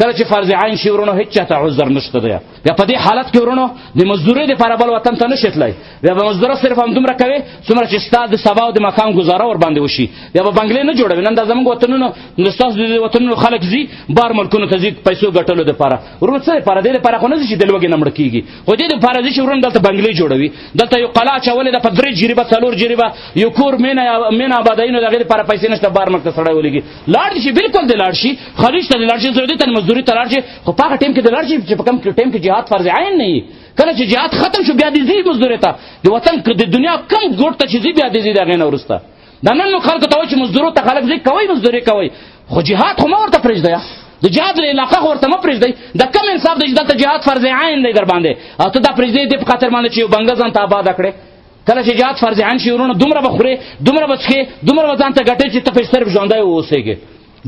کله چې فرض عین شي ورونو هېڅ چاته عذر نشته دی بیا په دې حالت کې ورونو د مزدورۍ دپاره بل وطن ته نشي تللی بیا به مزدوره صرف همدومره کوې څومره چې ستا د سبا او د مقام ګزاره ورباندې وشي بیا به بنګلې نه جوړوي نن دا زموږ وطنونو ستاسو د وطنونو خلک ځي بار ملکونو ته ځي پیسو ګټلو دپاره ورونو څه دپاره دې دپاره خو نه ځي چې د لوږې نه مړه کېږي خو دې دپاره ځي چې ورونو دلته بنګلې جوړوي دلته یو قلعه اچولې ده په 3 جریبه 4 جریبه یو کور مینه آبادوي نو د هغې دپاره پیسې نشته بار ملک ته سړی ولېږي لاړ دي چې بلکل دې لاړ شي خلیج ته دې لاړ شي سعودي ته مزدوري ته لاړ شي خو په هغه ټیم کې د لاړ شي چې په کوم ټیم کې جهاد فرض عین نه وي کله چې جهاد ختم شو بیا دې ځي مزدوري ته د وطن د دنیا کم ګوټ ته چې ځي بیا دې ځي د هغې نه وروسته دا نن نو خلکو ته وایي چې مزدورو ته خلک ځي کوئ مزدوري کوئ خو جهاد خو مه ورته پرېږدئ د جهاد علاقه خو ورته مه پرېږدئ د کم انصاف دی چې دلته جهاد فرض عین دی در باندې او ته دا پرېږدئ دې په خاطر باندې چې یو بنګه ځان ته آباده کړې کله چې جهاد فرض عین شي ورونه دومره به خورې دومره به څښې دومره به ځان ته ګټې چې ته پې صرف ژوندی واوسېږې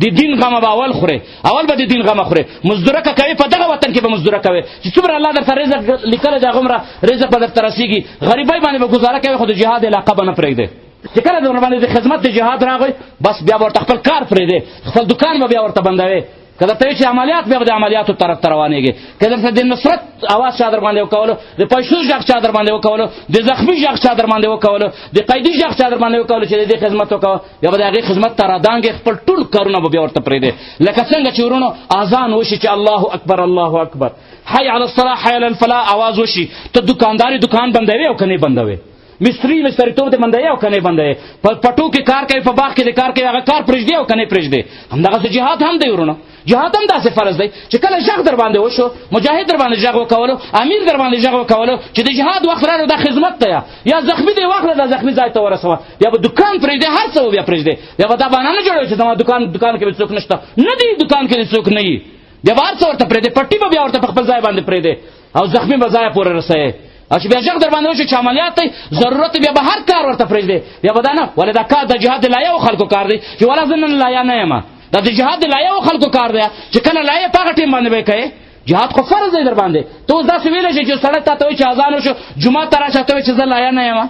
د دین غمه به اول خورې اول به د دین غمه خورې مزدوره که کوې په دغه وطن کې به مزدوره کوې چې څومره الله درته رزق لیکلی دی هغومره رزق به درته رسېږي غریبۍ باندې به ګزاره کوې خو د جهاد علاقه به نه پرېږدې چې کله در باندې د خدمت د جهاد راغی بس بیا به ورته خپل کار پرېږدې خپل دکان به بیا ورته بندوې که درته وایي چې عملیات بیا به د عملیاتو طرف ته روانېږي که درته د نصرت اواز چا در باندې وکولو د پیسو غږ چا در باندې وکولو د زخمي غږ چا در باندې وکولو د قیدي غږ چا در باندې وکولو چې د دې خدمت وکوه بیا به د هغې خدمت ته رادانګې خپل ټول کارونه به بیا ورته پرېږدې لکه څنګه چې ورونو اذان وشي چې الله اکبر الله اکبر حی علی الصلاح حی علی الفلاح اواز وشي ته دکانداري دکان بندوې او که نه بندوې مستریتوب دې بندوې او که نه بندوې په پټو کې کار کوي په باغ کې د کار کوي هغه کار پرېږدې او که نه پرېږدې همدغسې جهاد هم دی ورونو جهاد هم داسې فرض دی چې کله غږ در باندې وشو مجاهد در باندې غږ وکولو امیر در باندې غږ وکولو چې د جهاد وخت راغی دا خدمت ته یا زخمي دی واخله دا زخمي ځای ته ورسوه یا به دکان پرېږدې هر څه بیا پرېږدې یا به دا بهانه نه جوړوي چې زما دکان کې به څوک نشته نه دی دکان کې څوک نه وي بیا به هر څه ورته پرېږدې پټي به بیا ورته په خپل ځای باندې پرېږدې او زخمي به ځای پورې رسوې او چې بیا غږ در باندې وشو چې عملیات دی ضرورت بیا به هر کار ورته پرېږدې بیا به دا نه ولې دا کار د جهاد د لایحو خلکو کار دی چې ولا زه نن لایحه نه یم دا د جهاد د لایحو خلکو کار دی چې کله لایحه په هغه ټیم باندې به یې کوې جهاد خو فرض دی در باندې ته اوس داسې ویلی شي چې سړی تا ته وایي چې اذان وشو جومات ته راشه ته وایي چې زه لایحه نه یم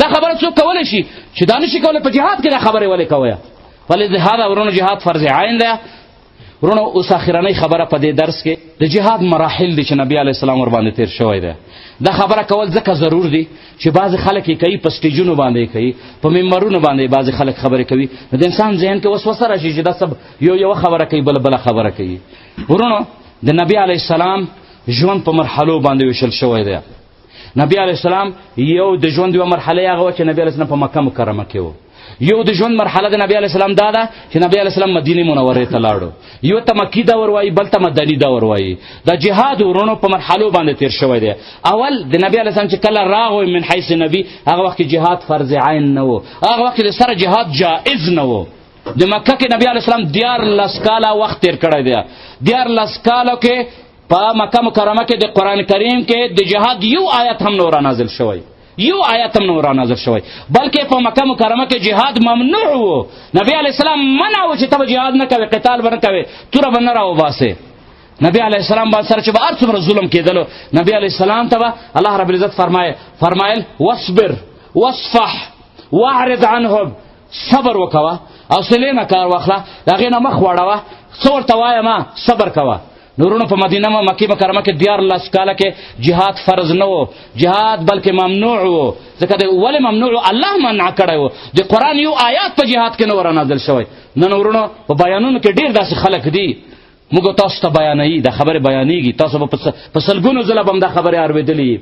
دا خبره څوک کولی شي چې دا نشي کولی په جهاد کې دا خبرې ولې کوئ ولې لهذا ورونو جهاد فرض عین دی ورونو اوس اخرنۍ خبره په دې درس کې د جهاد مراحل دي چې نبي علیه السلام ورباندې تېر شوی دی دا خبره کول ځکه ضرور دي چې بعضې خلک یې کوي په سټیجونو باندې کوي په ممبرونو باندې بعضې خلک خبرې کوي د انسان ذهن کې وسوسه راشي چې دا سب یوه خبره کوي بله خبره کوي ورونو د نبي علیه السلام ژوند په مرحلو باندې ویشل شوی دی نبي علیه السلام یو د ژوند یوه مرحله یې هغه وه چې نبي علیه السلام په مکه مکرمه کې و یو د ژوند مرحله د نبی علیه السلام دا ده چې نبی علیه السلام مدینې منورې ته لاړو یو ته مکي دور وایي بل ته مدني دور وایي دا جهاد ورونو په مرحلو باندې تېر شوی دی اول د نبی علیه السلام چې کله راغی من حیث نبي هغه وخت کې جهاد فرض عین نه و هغه وخت کې د سره جهاد جائز نه و د مکه کې نبی علیه السلام 14 کاله وخت تېر کړی دی 14 کالو کې په مکه مکرمه کې د قرآن کریم کې د جهاد یو آیت هم نه رانازل شوی یو آیت هم نه رانازل شوی بلکې په مکه مکرمه کې جهاد ممنوع و نبی علیه السلام منع و چې ته به جهاد نه کوې قتال به نه کوې توره به نه راوباسې نبی علیه السلام باندې سره چې به هر څومره ظلم کېدلو نبی علیه السلام ته به الله رب العزت فرمایل واصبر واصفح واعرض عنهم صبر وکوه حوصلې نه کار واخله د هغې نه مخ واړوه څه ورته وایم صبر کوه نورونو په مدینه مکې مکرمه کې 14 کاله کې جهاد فرض نه و جهاد بلکې ممنوع و ځکه د ولې ممنوع و الله منع کړی و د قرآن یو آیات په جهاد کې نه و رانازل شوی نن ورونو په بیانونو کې ډېر داسې خلک دي موږ تاسو ته بیانوي دا خبرې بیانېږي تاسو به په سلګونو ځله به هم دا خبرې اورېدلي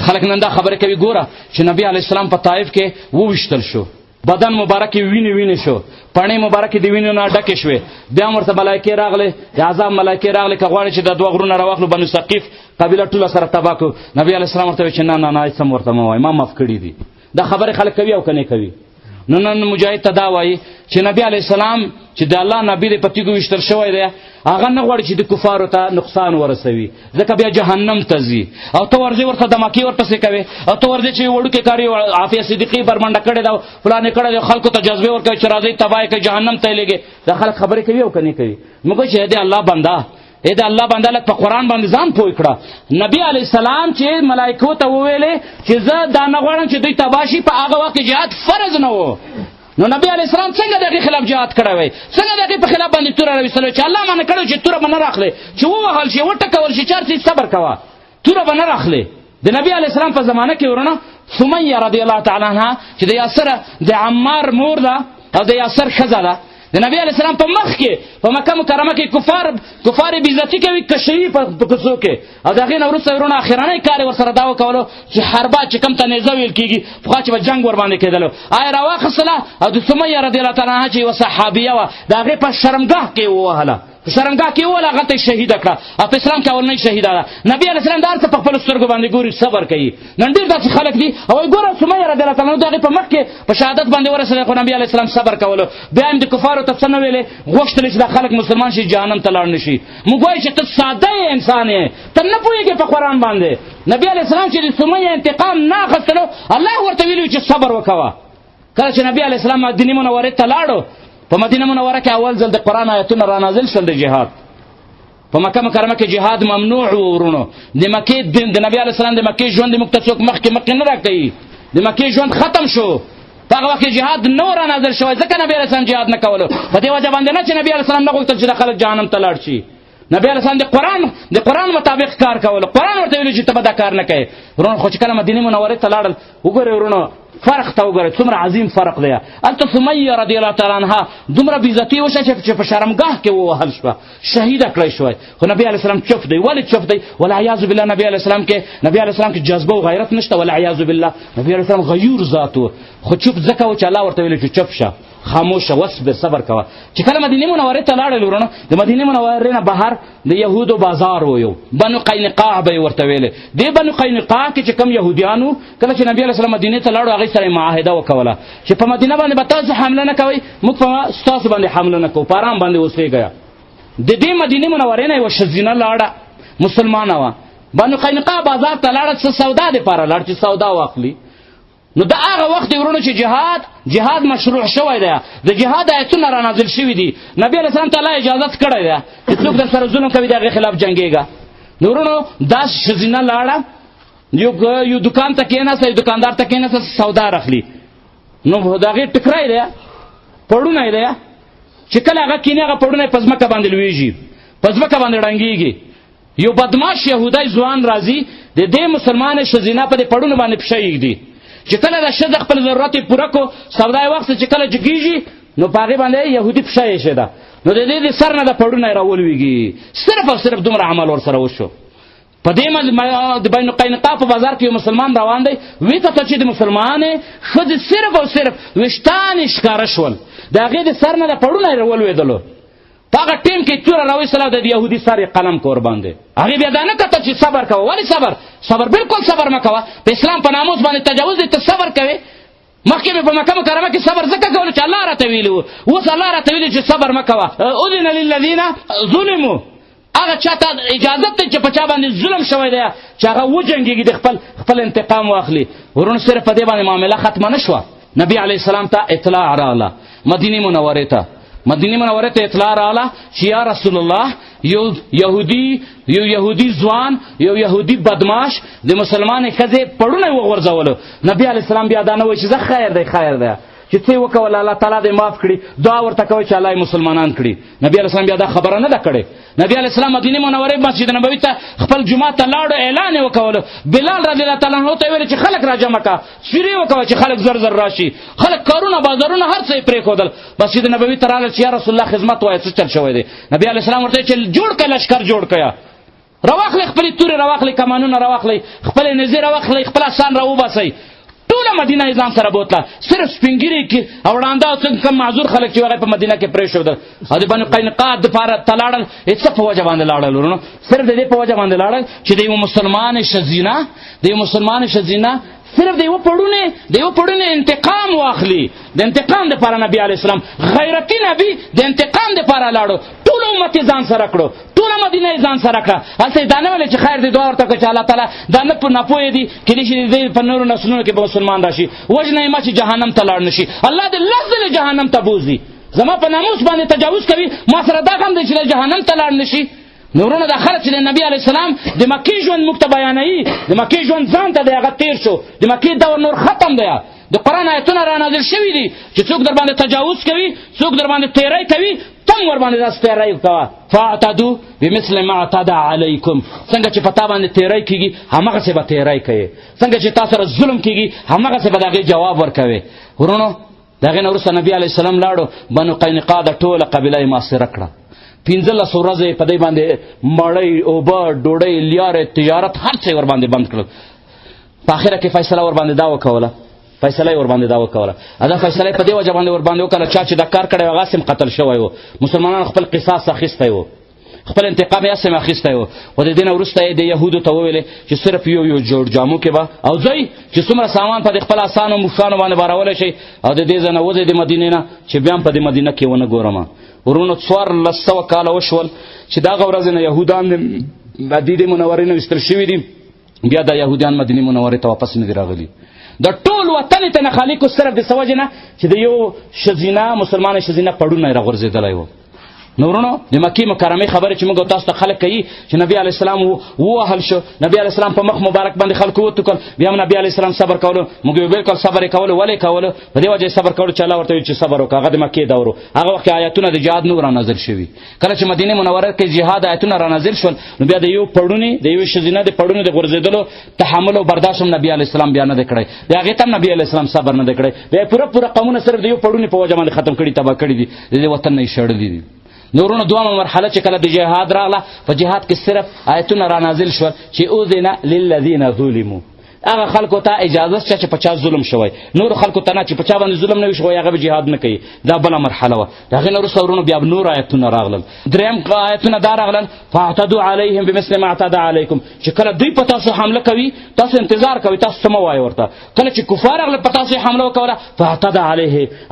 خلک نن دا خبرې کوي ګوره چې نبي علیه السلام په طایف کې وویشتل شو بدن مبارک وینې شو پڼې مبارکې د وینو نه ډکې شوې بیا هم ورته ملایکې راغلې د عذاب ملایکې راغلې که غواړې چې دا دوه غرونه راواخلو بنو ثقیف قبیله ټوله سره تباه کړو نبي علیه السلام ورته وایي چې نه هېڅ هم ورته مه وایي ما معاف کړي دي دا خبرې خلک کوي او که نه کوي نن مجاهد ته دا وایي چې نبي علیه السلام چې د الله نبي دی په تیږو ویشتل شوی دی هغه نه غواړي چې د کفارو ته نقصان ورسوي ځکه بیا جهنم ته ځي او ته ورځې ورته دماکې ورپسې کوې او ته ورځې چې وړوکې کاري عافیه صدیقي برمنډه کړې ده فلانې کړی دی خلکو ته جذبې ورکوي چې راځئ تباه یې کوي جهنم ته یې لېږي دا خلک خبرې کوي او که نه کوي موږ وایو چې د الله بنده د الله بنده لږ په قرآن باندې ځان پوه کړه نبي علیه السلام چې ملایکو ته وویلې چې زه دا نه غواړم چې دوی تباه شي په هغه وخت کې جهاد فرض نه و نو نبی علیه السلام څنګه د هغې خلاف جهاد کړی وی څنګه د هغې په خلاف باندې توره راویستلی چې الله منع کړی چې توره به نه راخلې چې ووهل شي وټکول شي چار څه صبر کوه توره به نه راخلې د نبی علیه السلام په زمانه کې ورونه سمیه رضی الله تعالی عنها چې د یاسر د عمار مور ده او د یاسر ښځه ده د نبی علیه السلام په مخ کې په مکه مکرمه کې کفار بېعزتي کوي کشوي په کوڅو کې او د هغې نه وروسته ورونه اخرنی کار یې ورسره دا وکولو چې حربه چې کوم ته نیزه ویل کېږي پخوا چې به جنګ ورباندې کېدلو آیا راواخیستله او د سمیه رضی الله تعالی عنها چې یوه صحابیه وه د هغې په شرمګاه کې یې ووهله په شرمګاه کې ولا غته شهید کړه او په اسلام کې اولنۍ شهیده ده نبی علیه السلام دار څه په خپل سترګو باندې ګوري صبر کوي نن ډیر داسې خلک دي او ګوره سمیه رضی الله تعالی عنها دغه په مخ کې په شهادت باندې ورسېده خو نبی علیه السلام صبر کولو بیا هم د کفارو ته څه نه ویلې غوښتل چې دا خلک مسلمان شي جهنم ته لاړ نشي موږ وایو چې ته ساده انسان یې ته نه پوهېږې په قرآن باندې نبی علیه السلام چې د سمیه انتقام نه اخیستلو الله ورته ویلي چې صبر وکوه کله چې نبی علیه السلام مدینې منورې ته لاړو په مدینه منوره کې اول ځل د قرآن آیتونه رانازل شول د جهاد په مکه مکرمه کې جهاد ممنوع و ورونو د مکې د نبی علیه السلام د مکې ژوند موږ ته څوک مخکې نه راکوي د مکې ژوند ختم شو په هغه وخت کې جهاد نه و رانازل شوی ځکه نبی علیه السلام جهاد نه کولو په دې وجه باندې نه چې نبی علیه السلام نه غوښتل چې د خلک جهنم ته لاړ شي نبی علیه السلام د قرآن مطابق کار کولو قرآن ورته ویلي چې ته به دا کار نه کوې ورونو خو چې کله مدینې منورې ته لاړل وګورئ ورونو فرق ته وګورئ څومره عظیم فرق دی هلته سمیه رضی الله تعالی عنها دومره بېعزتي وشوه چې په شرمګاه کې ووهل شوه شهیده کړی شوی خو نبی علیه السلام چوپ دی ولې چوپ دی والعیاذ بالله نبی علیه السلام کې جذبه و غیرت نشته والعیاذ بالله نبی علیه السلام غیور ذات و خو چوپ ځکه و چې الله ورته ویلي چې چوپ شه خاموشه واصبر صبر کوه چې کله مدینې منورې ته لاړل ورونو د مدینې منورې نه بهر د یهودو بازار و یو بنو قینقاع به یې ورته ویلې دې بنو قینقاع کې چې کوم یهودیانو کله چې نبی علیه السلام مدینې ته لاړو هغې سره یې معاهده وکوله چې په مدینه باندې به تاسو حمله نه کوئ موږ په ستاسو باندې حمله نه کوو په ارام باندې اوسېږئ د دې مدینې منورې نه یوه ښځینه لاړه مسلمانه وه بنو قینقاع بازار ته لاړه څه سودا دپاره لاړ چې سودا واخلي نو دا هغه وخت دی ورونو چې جهاد مشروع شوی دی د جهاد آیتونه رانازل شوي دي نبی علیه السلام تعالی اجازت کړی دی چې څوک در سره ظلم کوي د هغې خلاف جنګېږه نو ورونو دا ښځینه لاړه یو دکان ته کېناسته یو دکاندار ته کېناسته سودا راخلي نو د هغې ټکری دی پړونی دی چې کله هغه کینې هغه پړونی په ځمکه باندې لویږي په ځمکه باندې ړنګېږي یو بدماش یهودی ځوان راځي د دې مسلمانې ښځینه په دې پړونو باندې پښه ایږدي چې کله د ښځه خپل ضرورت یې پوره کړو سودا یې واخیسته چې کله جګېږي نو په هغې باندې یهودي پښه ایښې ده نو د دې د سر نه د پړونه یې راولوېږي صرف او صرف دومره عمل ورسره وشو په دې د بین قینقاع په بازار کې یو مسلمان روان دی ویې کتل چې د مسلمانې ښځې صرف او صرف ویښتان یې ښکاره شول د هغې د سر نه د پړونه یې راولوېدلو په هغه ټیم کې توره راویستله د یهودي سر یې قلم کور باندې هغې بیا دا نه کتل چې صبر کوه ولې صبر بالکل صبر مه کوه په اسلام په ناموس باندې تجاوز دی ته صبر کوې مخکې مې په مکه مکرمه کې صبر ځکه کولو چې الله راته ویلي و اوس الله راته ویلي چې صبر مه کوه اذن للذین ظلموا هغه چاته اجازت دی چې په چا باندې ظلم شوی دی چې هغه وجنګېږي د خپل انتقام واخلي ورونو صرف په دې باندې معامله ختمه نه شوه نبي علیه السلام ته اطلاع راغله مدینې منورې ته اطلاع راغله چې یا رسول الله یو یهودي ځوان یو یهودي بدماش د مسلمانې ښځې پړونه یې وغورځولو نبي علیه السلام بیا دا نه وایي چې زه خیر دی چې څه یې وکول الله تعالی دې معاف کړي دعا ورته کوئ چې الله یې مسلمانان کړي نبي علیه السلام بیا دا خبره نه ده کړې نبي علیه السلام مدینې منورې مسجد نبوي ته خپل جومات ته لاړو اعلان یې وکولو بلال رضی الله تعالی عنه ته یې ویل چې خلک را جمع کړه سیرې وکوه چې خلک زر راشي خلک کارونه بازارونه هر څه یې پرېښودل مسجد نبوي ته راغلل چې یا رسول الله خدمت وایه څه چل شوی دی نبي علیه السلام ورته چې جوړ کړه لشکر جوړ کړه راواخلئ خپلې تورې راواخلئ کمانونه راواخلئ خپلې نیزې راواخلئ خپل اسان راوباسئ ټوله مدینه یې ځان سره بوتله صرف سپینګیري کې او ړانده او کم معذور خلک چې هغه په مدینه کې پرېښودل او د بنو قینقاع دپاره ته لاړل څه په وجه باندې لاړل ورونو صرف د دې په وجه باندې لاړل چې د یوه مسلمانې ښځینه صرف د یوه پړونې انتقام واخلي د انتقام دپاره نبي علیه السلام غیرتي نبي د انتقام دپاره لاړو ټول امت یې ځان سره کړو ټوله مدینه یې ځان سره کړه هلته یې دا نه ویلې چې خیر دی دعا ورته کړه چې الله تعالی دا نه ناپوهې دي کېدای شي د په نورو نسلونو کې به مسلمان راشي وژنه یې ما چې جهنم ته لاړ نه شي الله دې لس ځلې جهنم ته بوځي زما په ناموس باندې تجاوز کوي ما سره دا غم دی چې جهنم ته لاړ نه شي نو ورونه دا خلک چې د نبي علیه السلام د مکې ژوند موږ ته بیانوي د مکې ژوند ځان ته دی هغه تېر شو د مکې دور نور ختم دی د قرآن آیتونه رانازل شوي دي چې څوک در باندې تجاوز کوي څوک در باندې تیری کوي تم ور باندې داسې تیری کوه فاعتدوا بمثل ما اعتدى علیکم څنګه چې په تا باندې تیری کېږي همغسې به تیری کوې څنګه چې تا سره ظلم کېږي همغسې به د هغې جواب ورکوې ورونو د هغې نه وروسته نبي علیه السلام لاړو بنو قینقاع د ټوله قبیله یې محاصره کړه 15 ورځې په دې باندې مړۍ اوبه ډوډۍ لیارې تجارت هر څه ور باندې بند کړل په اخره کې فیصله ور باندې دا وکوله فیصله ور باندې دا وکوله. دا فیصله په دې وجه باندې ور باندې وکړه چې دا کار کړی هغه سم قتل شوی و. مسلمانانو خپل قصاص اخیستی و، خپل انتقام یې سم اخیستی و. خو د دې نه وروسته یې د یهودو ته وویلې چې صرف یو جوړ جامو کې به او ځئ چې څومره سامان په د خپل اسانو موښانو باندې بارولی شي او د دې ځای نه وځئ د مدینې نه چې بیا هم په دې مدینه کې ونه ګورم. ورونو 1400 کاله وشول چې دغه ورځې نه یهودان د مدینې منورې نه ویستل شوي دي، بیا د یهودیان مدینې منورې ته واپس نه دي راغلي. د ټول وطن ته نه خالق صرف د څه وجې نه چې د یو ښځینه مسلمانه ښځینه پړونه یې راغورځېدلی و. نو ورونو د مکې مکرمې خبرې چې موږ تاسو ته خلک کوي چې نبي علیه السلام ووهل شو، نبي علیه السلام په مخ مبارک باندې خلکو وتوکل، بیا هم نبي علیه السلام صبر کولو. موږ یو بالکل صبر یې کولو. ولې کولو؟ په دې وجه صبر کولو چې الله ورته وایي چې صبر وکړه. هغه د مکې دور و، هغه وخت آیاتونه د جهاد نو رانازل شوي. کله چې مدینې منوره کې جهاد آیاتونه رانازل شول نو بیا د یو پړونې د یوې ښځینه د پړونې د غورځېدلو تحمل او برداشت هم نبي علیه السلام بیا نه دی کړی، د هغې ته هم نبي علیه السلام صبر نه دی کړی. بیا پوره قومونه صرف د یو پړونې په وجه باندې ختم کړي، تباه کړي دي، د دې وطن نه یې شړلي دي. نورونو دوامه مرحله چې کله د جهاد راغله، په جهاد کې صرف آیتونه را نازل شول چې اذن للذین ظلموا، هغه خلکو ته اجازه شته چې په چا ظلم شوی، نور خلکو ته نه چې په چا باندې ظلم نه وي شوی هغه به جهاد نه کوي. دا بله مرحله وه. د هغې نه وروسته ورونو بیا نور آیتونه راغلل. درېیم آیتونه دا راغلل فاعتدوا علیهم بمثل ما اعتدى علیکم، چې کله دوی په تاسو حمله کوي تاسو انتظار کوئ، تاسو څه مه وایئ ورته. کله چې کفار راغلل په تاسو حمله وکوله فاعتدى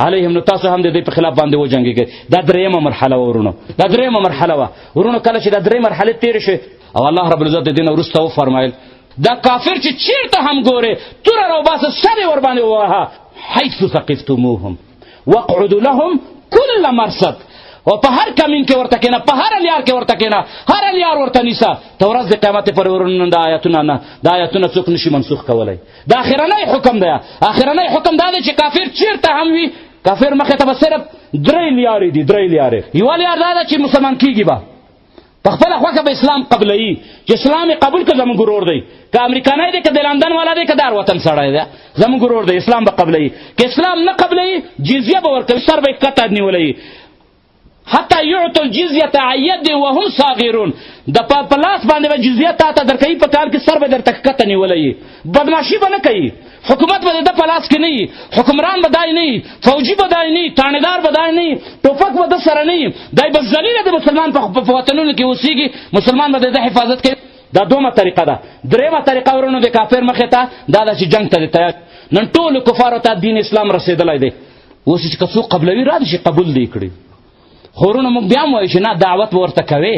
علیهم، نو تاسو هم د دوی په خلاف باندې وجنګېږئ. دا درېیمه مرحله وه ورونو، دا درېیمه مرحله وه ورونو. کله چې دا درې مرحلې تېرې شوې او الله رب العزت د دې نه وروسته وفرمایل دا کافر چې چیرته هم ګورې توره راوباسه سر یې ورباندې ووهه حیث ثقفتموهم واقعدوا لهم کل مرصد، او په هر کمین کې ورته کېنه، په هر لیار کې ورته کېنه، هر لیار ورته نیسه. ته ورځ د قیامت پورې ورونه دا آیتونه څوک نشي منسوخ کولی. دا اخرنی حکم دی. اخرنی حکم دا دی چې کافر چیرته هم وي، کافر مخې ته به صرف 3 لیارې دي، 3 لیارې. یوه لیار دا ده چې مسلمان کېږي به په خپله خوښه به اسلام قبلوي، چې اسلام یې قبول کړه زموږ ورور دی، که امریکانی دی که د لندن والا دی که د هر وطن سړی دی زموږ ورور دی، اسلام به قبلوي. که اسلام نه قبلوي جزیه به ورکوي، سر به یې کته نیولی حتی یعطوا الجزیة عن ید وهم صاغرون، د په لاس باندې به جزیه تا ته درکوي، په کال کې سر به درته کته نیولی، بدماشي به نه کوي، حکومت به د په لاس کې نه وي، حکمران به دای نه وي، فوجي به دای نه وي، تانیدار به دای نه وي، ټوپک به د سره نه وي، دی به ذلیله د مسلمان په وطنونو کې اوسېږي، مسلمان به د حفاظت کوي. دا دومه طریقه ده. درېیمه طریقه ورونو د کافر مخې ته دا ده چې جنګ ته د تیار. نن ټولو کفارو ته دین اسلام رسېدلی دی، اوس چې که څوک قبلوي را دي چې قبول دی کړي. خو ورونو موږ بیا هم وایو چې نه دعوت به ورته کوې،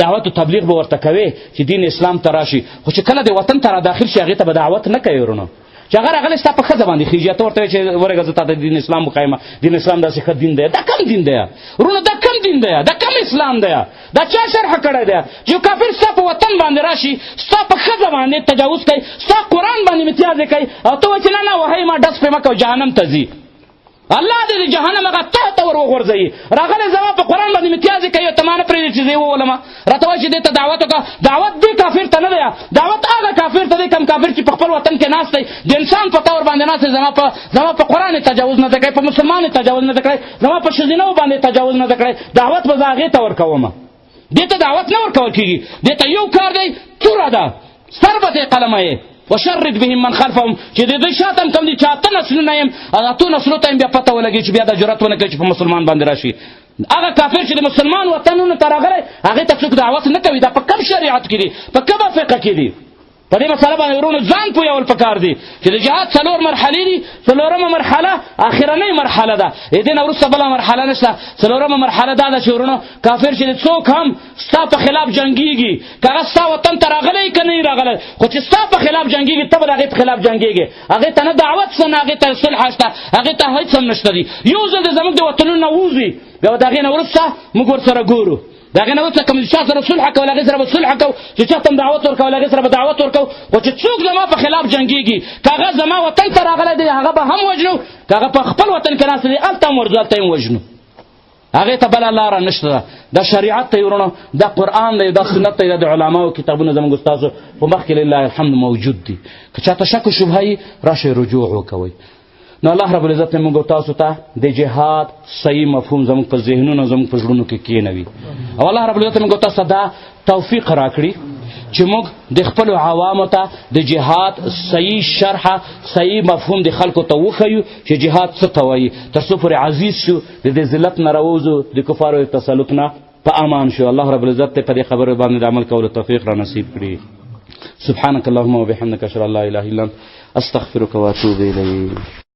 دعوت و تبلیغ به ورته کوې چې دین اسلام ته راشي، خو چې کله د وطن ته را داخل شي هغې ته به دعوت نه کوي ورونو. چې هغه راغلی ستا په ښځه باندې خېږي، ته ورته وایې چې ورېږه زه تا ته دین اسلام وښایم، دین اسلام داسې ښه دین دی. دا کم دین دی ورونو، دا کم دین دی، دا کم اسلام دی، دا چا شرحه کړی دی چې یو کافر ستا په وطن باندې راشي، ستا په ښځه باندې تجاوز کوي، ستا قرآن باندې امتیازې کوي او ته وایې چې نه وهی ما ډس پرې مه کوه جهنم ته ځي، الله دې د جهنم هغه ته ته ور وغورځوي. راغلی زما په قرآن باندې امتیازې کوي او ته ما نه پرېږدې چې زه یې وولمه، راته وایي چې دې ته دعوت وکړه. دعوت دې کافر ته نه دی، دعوت هغه کافر ته دی کم کافر چې په خپل وطن کې ناست دی، د انسان په طور باندې ناست دی، زما په قرآن یې تجاوز نه دی کړی، په مسلمان یې تجاوز نه دی کړی، زما په ښځینو باندې تجاوز نه دی کړی، دعوت به زه هغې ته ورکومه. دې ته دعوت نه ورکول کېږي، دې ته یو کار دی توره ده، سر به دې قلمه یې وشرد بهم من خلفهم، چې د دوی شاته هم کم دي چې 8 نسلونه یم، 8 نسلو ته هم بیا پته ولګي چې بیا دا جرأت ونه کوي چې په مسلمان باندې راشي. هغه کافر چې د مسلمان وطنونو ته راغلی هغې ته څوک دعوت نه کوي. دا په کم شریعت کې دي، په کومه فقه کې دي؟ په دې مسله باندې ورونو ځان پوهول پکار دي چې د جهاد 4 مرحلې دي. 4مه مرحله اخرنۍ مرحله ده، د دې نه وروسته بله مرحله نشته. 4مه مرحله دا ده چې ورونو کافر چې څوک هم ستا په خلاف جنګېږي، که هغه ستا وطن ته راغلی که نه یې راغلی، خو چې ستا په خلاف جنګېږي ته به د هغې په خلاف جنګېږي، هغې ته نه دعوت شته نه هغې ته صلح شته، هغې ته هېڅ هم نشته دي. یو ځل د زموږ د وطنونو نه ووځي بیا د هغې نه وروسته موږ ورسره ګورو، د هغې نه وروسته کوم چا سره صلح کوو هغې سره به صلح کوو، چې چا ته هم دعوت ورکوو هغې سره به دعوت ورکوو. خو چې څوک زما په خلاف جنګېږي، که هغه زما وطن ته راغلی دی هغه به هم وژنو، که هغه په خپل وطن کې ناست دی هلته هم ورځو هلته هم وژنو، هغې ته بله لاره نشته ده. دا شریعت ته ورونو، دا قرآن دی، دا سنت دی، دا د علماو کتابونه زموږ استادو په مخ کې لله الحمد موجود دي. که چاته شک و شبهه یي راشئ رجوع وکوئ. نو الله رب العزت موږ تاسو ته د جهاد صحیح مفهوم زموږ په ذهنونو زموږ په زړونو کې کېنوي، او الله رب العزت موږ تاسو ته دا توفیق راکړي چې چې موږ د خپلو عوامو ته د جهاد صحیح شرح صحیح مفهوم د خلکو ته وښیو چې جهاد څه ته وایي، تر څو پورې عزیز شو، د دې ذلت نه راووځو، د کفارو د تسلط نه په امان شو. الله رب العزت ته په دې خبرو باندې د عمل کولو توفیق را نصیب کړي. سبحانك اللهم وبحمدك اشهد ان لا اله الا انت استغفرك واتوب الیک.